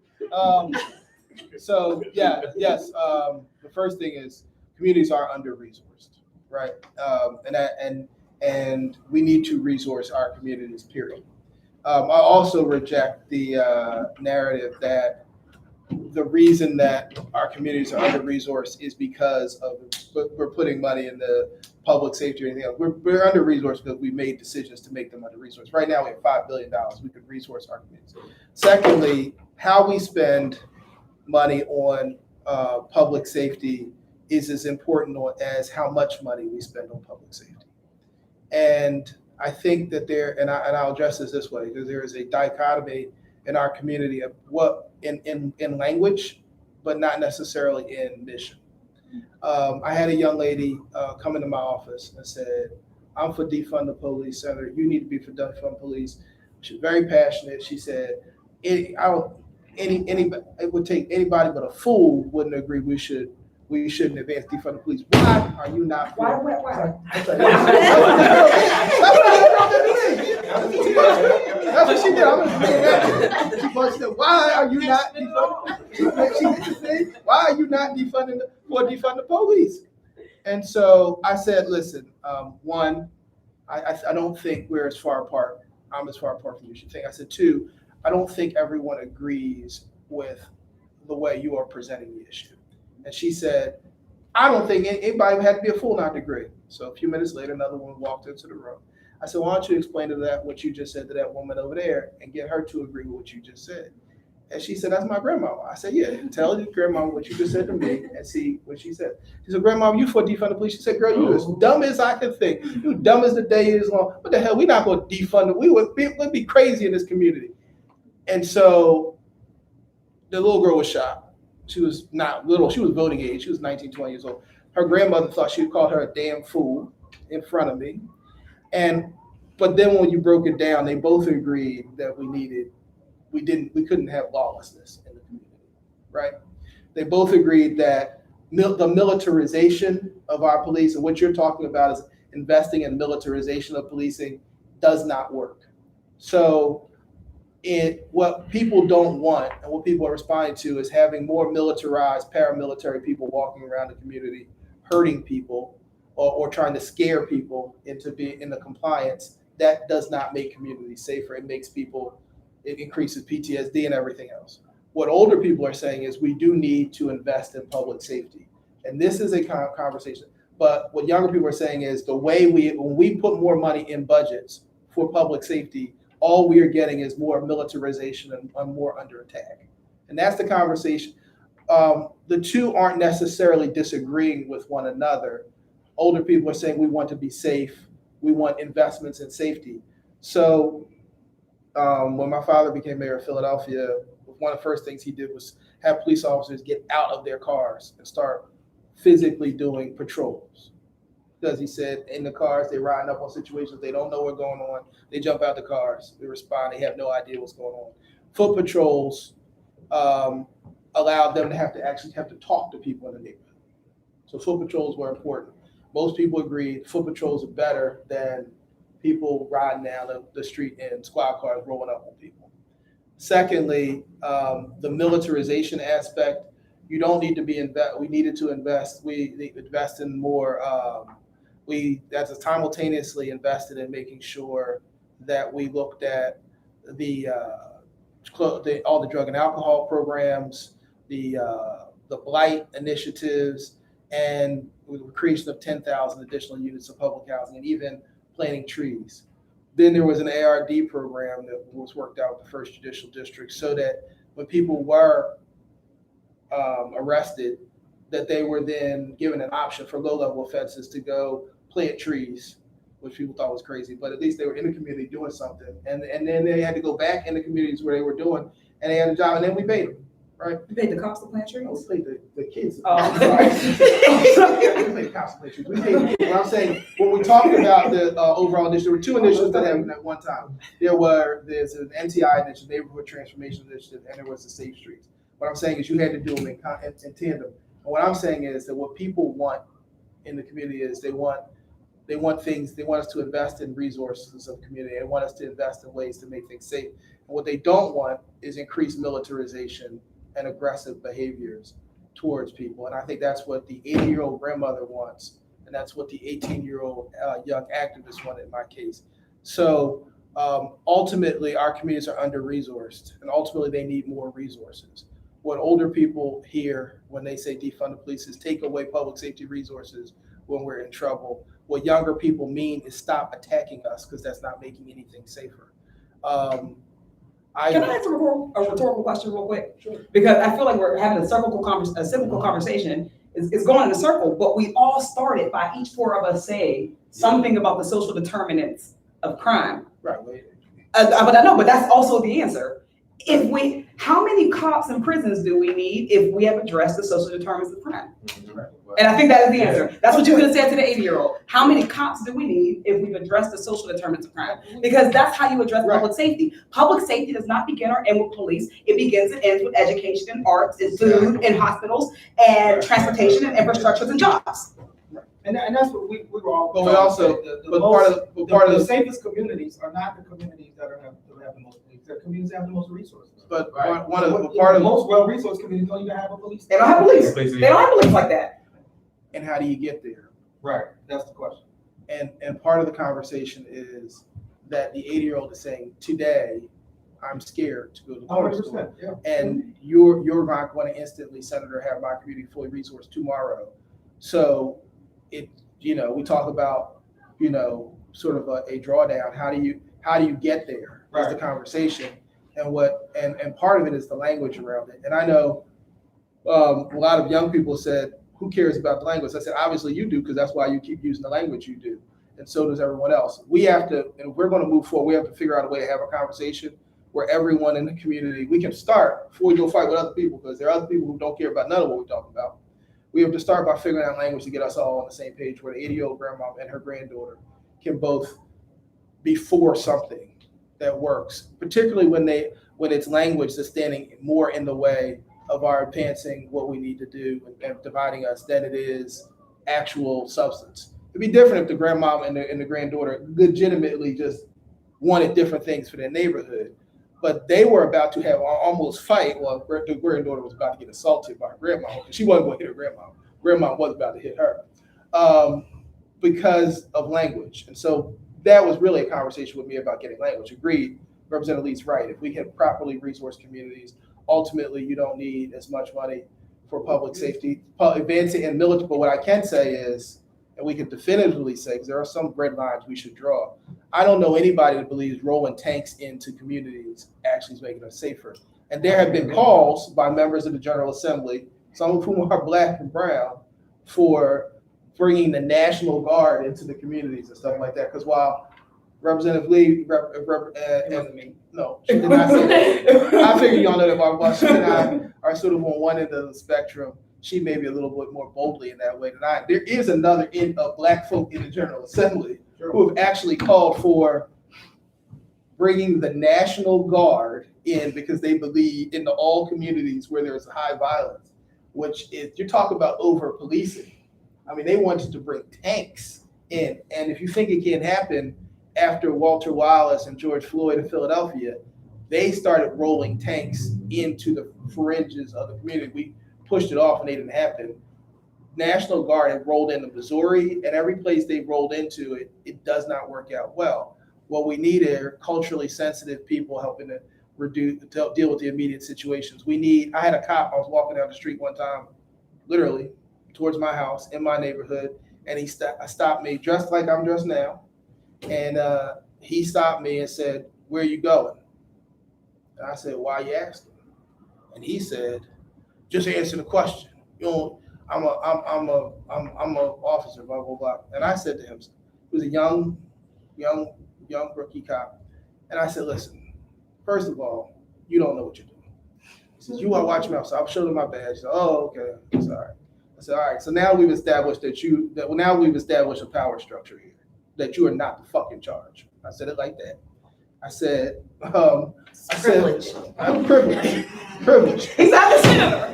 The first thing is communities are under-resourced, right? And we need to resource our communities, period. I also reject the narrative that the reason that our communities are under-resourced is because we're putting money in the public safety or anything else. We're under-resourced because we made decisions to make them under-resourced. Right now, we have $5 billion. We could resource our communities. Secondly, how we spend money on public safety is as important as how much money we spend on public safety. And I think that I'll address this way, because there is a dichotomy in our community of what in language, but not necessarily in mission. I had a young lady come into my office and said, "I'm for defund the police, Senator. You need to be for defund the police." She's very passionate. She said, "It would take anybody but a fool wouldn't agree we shouldn't advance defund the police. Why are you not?" Why? Yeah, I'm gonna say that. She punched it. Why are you not defunding? She did the thing. Why are you not defunding the police? And so I said, listen, one, I don't think we're as far apart. I'm as far apart from you should think. I said, two, I don't think everyone agrees with the way you are presenting the issue. And she said, I don't think anybody had to be a fool not to agree. So a few minutes later, another woman walked into the room. I said, why don't you explain to that what you just said to that woman over there and get her to agree with what you just said? And she said, that's my grandma. I said, yeah, tell your grandma what you just said to me and see what she said. She said, grandma, you for defund the police? She said, girl, you as dumb as I can think. You dumb as the day is long. What the hell? We're not going to defund it. We'd be crazy in this community. And so the little girl was shocked. She was not little. She was voting age. She was 19, 20 years old. Her grandmother thought she called her a damn fool in front of me. But then when you broke it down, they both agreed that we couldn't have lawlessness in the community, right? They both agreed that the militarization of our police, and what you're talking about is investing in militarization of policing, does not work. So what people don't want and what people are responding to is having more militarized paramilitary people walking around the community, hurting people or trying to scare people into being in the compliance. That does not make communities safer. It increases PTSD and everything else. What older people are saying is we do need to invest in public safety. And this is a conversation. But what younger people are saying is when we put more money in budgets for public safety, all we are getting is more militarization and more under attack. And that's the conversation. The two aren't necessarily disagreeing with one another. Older people are saying we want to be safe. We want investments in safety. So when my father became mayor of Philadelphia, one of the first things he did was have police officers get out of their cars and start physically doing patrols. Because he said in the cars, they're riding up on situations, they don't know what's going on. They jump out the cars, they respond, they have no idea what's going on. Foot patrols allowed them to have to talk to people in the neighborhood. So foot patrols were important. Most people agreed foot patrols are better than people riding down the street in squad cars rolling up on people. Secondly, the militarization aspect, you don't need to be we needed to invest. We invest in more. That's simultaneously invested in making sure that we looked at all the drug and alcohol programs, the blight initiatives, and with the creation of 10,000 additional units of public housing, and even planting trees. Then there was an ARD program that was worked out with the First Judicial District so that when people were arrested, that they were then given an option for low-level offenses to go plant trees, which people thought was crazy, but at least they were in the community doing something. And then they had to go back in the communities where they were doing, and they had a job, and then we paid them, right? You paid the cops to plant trees? No, we paid the kids. Oh, I'm sorry. We paid cops to plant trees. What I'm saying, when we talked about the overall initiative, there were two initiatives that happened at one time. There's an NTI initiative, Neighborhood Transformation Initiative, and there was the Safe Streets. What I'm saying is you had to do them in tandem. And what I'm saying is that what people want in the community is they want us to invest in resources of the community. They want us to invest in ways to make things safe. And what they don't want is increased militarization and aggressive behaviors towards people. And I think that's what the 80-year-old grandmother wants. And that's what the 18-year-old young activist wanted in my case. So ultimately, our communities are under-resourced, and ultimately they need more resources. What older people hear when they say defund the police is take away public safety resources when we're in trouble. What younger people mean is stop attacking us because that's not making anything safer. Can I ask a rhetorical question real quick? Sure. Because I feel like we're having a cyclical conversation. It's going in a circle, but we all started by each four of us saying something about the social determinants of crime. Right. But that's also the answer. How many cops in prisons do we need if we have addressed the social determinants of crime? And I think that is the answer. That's what you could have said to the 80-year-old. How many cops do we need if we've addressed the social determinants of crime? Because that's how you address public safety. Public safety does not begin or end with police. It begins and ends with education and arts and food and hospitals and transportation and infrastructures and jobs. And that's what we were all. But we also, the safest communities are not the communities that have the most police. the communities that have the most resources. But Right. one of the part of Most well-resourced communities don't even have a police. They don't have police. Police, They don't have police like that. and how do you get there? Right, that's the question. And part of the conversation is that the 80-year-old is saying, today, I'm scared to go to the grocery store. 100%, yeah. And you're not going to instantly, Senator, have my community fully resourced tomorrow. So we talk about, sort of a drawdown. How do you get there? Is the Right. conversation. And part of it is the language around it. And I know a lot of young people said, who cares about the language? I said, obviously you do, because that's why you keep using the language you do. And so does everyone else. We have to, and if we're going to move forward, we have to figure out a way to have a conversation where everyone in the community, we can start before we go fight with other people, because there are other people who don't care about none of what we're talking about. We have to start by figuring out language to get us all on the same page, where the 80-year-old grandma and her granddaughter can both be for something that works, particularly when it's language that's standing more in the way of our advancing what we need to do and dividing us than it is actual substance. It'd be different if the grandma and the granddaughter legitimately just wanted different things for their neighborhood, but they were about to have almost fight. Well, the granddaughter was about to get assaulted by her grandma. She wasn't going to hit her grandma. Grandma was about to hit her because of language. And so that was really a conversation with me about getting language. Agreed, Representative Lee's right. If we can properly resource communities, ultimately you don't need as much money for public safety, advancing and military. But what I can say is, and we can definitively say, because there are some red lines we should draw, I don't know anybody that believes rolling tanks into communities actually is making us safer. And there have been calls by members of the General Assembly, some of whom are Black and brown, for bringing the National Guard into the communities and stuff like that. Because while Representative Lee, no, she did not say that. I figure y'all know that while she and I are sort of on one end of the spectrum, she may be a little bit more boldly in that way than I. There is another end of Black folk in the General Assembly who have actually called for bringing the National Guard in because they believe in all communities where there's high violence, which is, you're talking about over policing. I mean, they wanted to bring tanks in. And if you think it can happen, after Walter Wallace and George Floyd in Philadelphia, they started rolling tanks into the fringes of the community. We pushed it off and they didn't happen. National Guard had rolled into Missouri, and every place they rolled into, it does not work out well. What we need are culturally sensitive people helping to deal with the immediate situations. I had a cop, I was walking down the street one time, literally, towards my house in my neighborhood, and he stopped me dressed like I'm dressed now. And he stopped me and said, "Where are you going?" And I said, "Why are you asking?" And he said, "Just answer the question. I'm a officer, blah, blah, blah." And I said to him, he was a young rookie cop. And I said, "Listen, first of all, you don't know what you're doing." He says, "You want to watch your mouth." So I showed him my badge. He said, "Oh, okay, sorry." I said, "All right, so now we've established now we've established a power structure here, that you are not the fucking charge." I said it like that. I said, Privilege. I'm privileged. He's not the senator.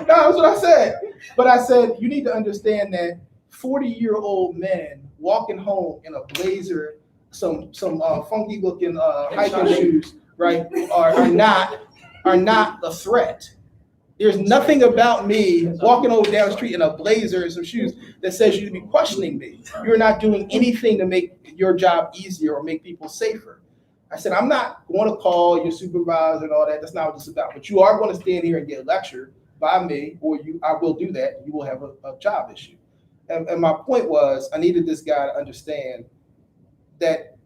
No, that's what I said. But I said, you need to understand that 40-year-old men walking home in a blazer, some funky looking hiking shoes, right, are not the threat. There's nothing about me walking over down the street in a blazer and some shoes that says you should be questioning me. You're not doing anything to make your job easier or make people safer. I said, I'm not going to call your supervisor and all that. That's not what it's about. But you are going to stand here and get lectured by me, or I will do that. You will have a job issue. And my point was, I needed this guy to understand that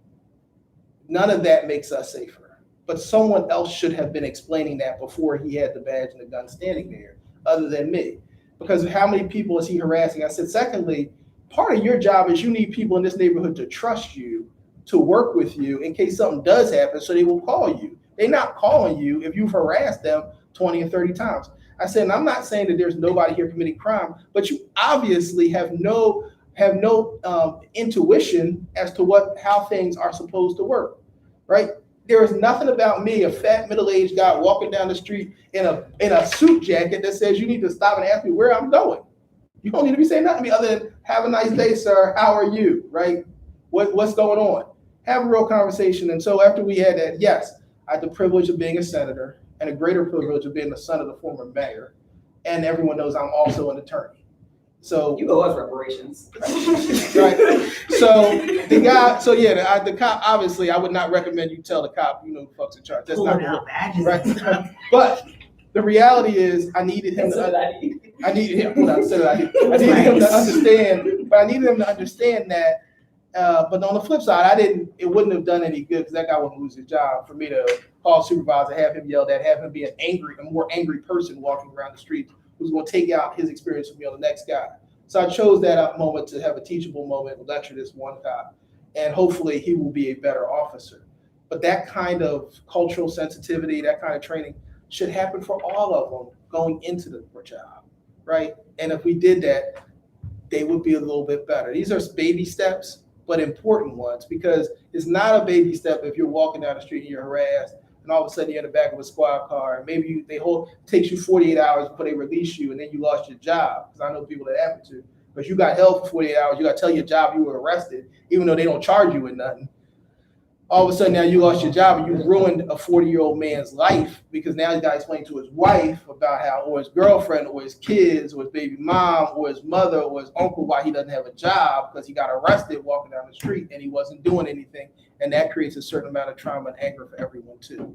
none of that makes us safer. But someone else should have been explaining that before he had the badge and the gun standing there, other than me. Because how many people is he harassing? I said, secondly, part of your job is you need people in this neighborhood to trust you, to work with you in case something does happen, so they will call you. They're not calling you if you've harassed them 20 or 30 times. I said, and I'm not saying that there's nobody here committing crime, but you obviously have no intuition as to how things are supposed to work, right? There is nothing about me, a fat middle-aged guy walking down the street in a suit jacket that says you need to stop and ask me where I'm going. You don't need to be saying nothing to me other than have a nice day, sir. How are you? Right? What's going on? have a real conversation. And so after we had that, yes, I had the privilege of being a senator and a greater privilege of being the son of the former mayor. And everyone knows I'm also an attorney. So You owe us reparations. right. So the guy, so yeah, the cop, obviously I would not recommend you tell the cop, you know, who fuck's in charge. That's not Pulling out badges right. and stuff. But the reality is I needed him That's what to, I need. I needed him, hold on, I needed him to understand, but I needed him to understand that, but on the flip side, it wouldn't have done any good because that guy wouldn't lose his job for me to call supervisor, have him yelled at, have him be a more angry person walking around the street who's going to take out his experience from me on the next guy. So I chose that moment to have a teachable moment, lecture this one cop, and hopefully he will be a better officer. But that kind of cultural sensitivity, that kind of training should happen for all of them going into the job, right? And if we did that, they would be a little bit better. These are baby steps, but important ones, because it's not a baby step if you're walking down the street and you're harassed and all of a sudden you're in the back of a squad car and maybe takes you 48 hours before they release you and then you lost your job. Because I know people that happened to. But you got held for 48 hours, you got to tell your job you were arrested, even though they don't charge you with nothing. All of a sudden now you lost your job and you ruined a 40-year-old man's life because now he's got to explain to his wife about how, or his girlfriend, or his kids, or his baby mom, or his mother, or his uncle why he doesn't have a job because he got arrested walking down the street and he wasn't doing anything. And that creates a certain amount of trauma and anger for everyone too.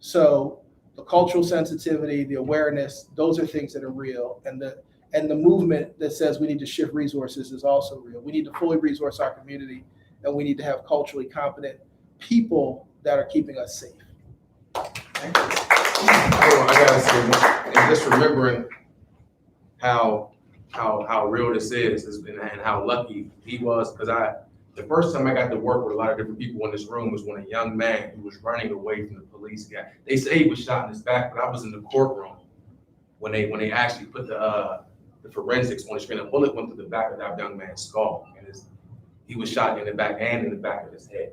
So the cultural sensitivity, the awareness, those are things that are real. And the movement that says we need to shift resources is also real. We need to fully resource our community and we need to have culturally competent people that are keeping us safe. I gotta say, and just remembering how real this is has been, and how lucky he was, because the first time I got to work with a lot of different people in this room was when a young man who was running away from the police guy. They say he was shot in his back, but I was in the courtroom when they actually put the forensics on the screen. A bullet went through the back of that young man's skull, and he was shot in the back and in the back of his head.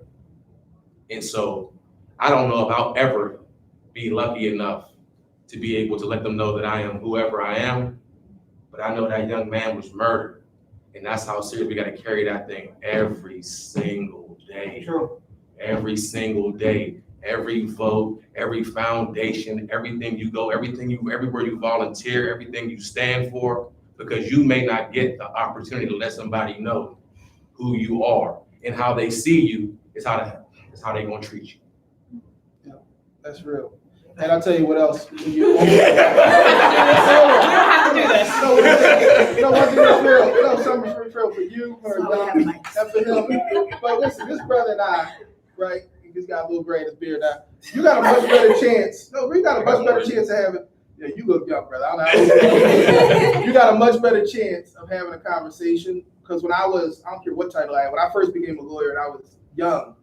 And so I don't know if I'll ever be lucky enough to be able to let them know that I am whoever I am, but I know that young man was murdered. And that's how serious we got to carry that thing every single day. True. Every single day, every vote, every foundation, everything you go, everywhere you volunteer, everything you stand for, because you may not get the opportunity to let somebody know who you are, and how they see you is how they're gonna treat you. Yeah, that's real. And I'll tell you what else. You don't have to do this. No, one thing that's real. No, something's real for you, for them, and for him. But listen, this brother and I, right? He's got a little gray in his beard now. You got a much better chance. No, we got a much better chance of having. Yeah, you look young, brother. I don't know. You got a much better chance of having a conversation, because when I don't care what title I had, when I first became a lawyer and I was young,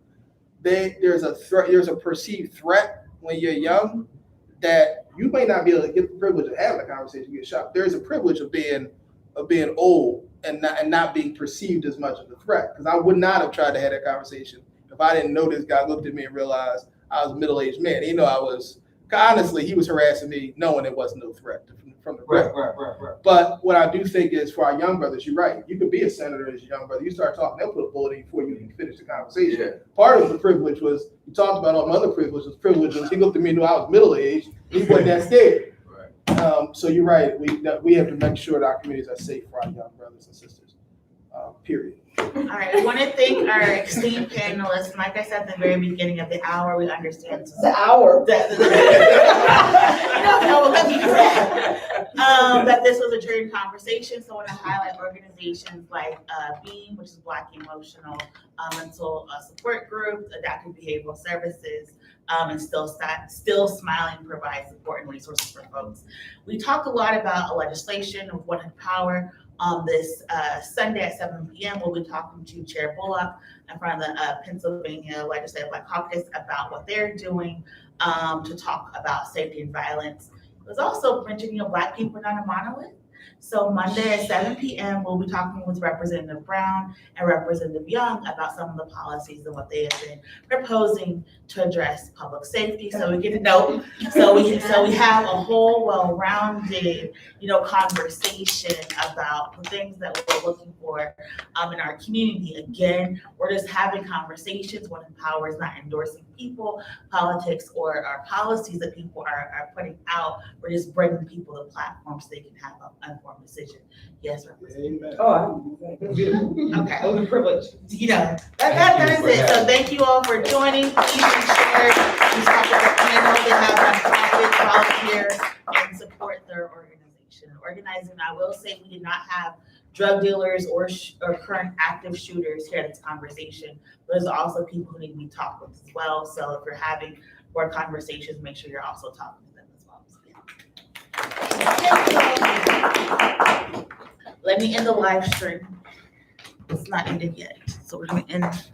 there's a perceived threat when you're young that you may not be able to get the privilege of having a conversation, you get shot. There's a privilege of being old and not being perceived as much of a threat. Because I would not have tried to have that conversation if I didn't know this guy looked at me and realized I was a middle-aged man. You know, honestly, he was harassing me knowing it wasn't no threat from the Right. But what I do think is, for our young brothers, you're right. You could be a senator as a young brother. You start talking, they'll put a bullet in before you can finish the conversation. Yeah. Part of the privilege was, you talked about all my other privileges. He looked at me and knew I was middle-aged. He wasn't that scared. Right. So you're right. We have to make sure that our communities are safe for our young brothers and sisters, period. All right, I want to thank our esteemed panelists. And like I said at the very beginning of the hour, we understand The hour. That this was a true conversation. So I want to highlight organizations like BEAM, which is Black Emotional Mental Support Group, Adaptive Behavioral Services, and Still Smiling provides support and resources for folks. We talked a lot about legislation of One in Power. This Sunday at 7 p.m. we'll be talking to Chair Bullock in front of the Pennsylvania Legislative Black Caucus about what they're doing to talk about safety and violence. It was also mentioned, Black people are not a monolith. So Monday at 7 p.m., we'll be talking with Representative Brown and Representative Young about some of the policies and what they have been proposing to address public safety. So we get to know. So we have a whole well-rounded, conversation about the things that we're looking for in our community. Again, we're just having conversations. What Empower is not endorsing people, politics, or our policies that people are putting out. We're just bringing people the platform so they can have an informed decision. Yes, Representative. Amen. Oh, that's beautiful. Okay. That was a privilege. That is it. So thank you all for joining. Please ensure you talk with the panel. They have nonprofits, volunteer, and support their organization. Organizing, I will say, we did not have drug dealers or current active shooters here at this conversation. But there's also people who need to be talked with as well. So if you're having more conversations, make sure you're also talking to them as well. So, let me end the live stream. It's not ended yet, so we're gonna end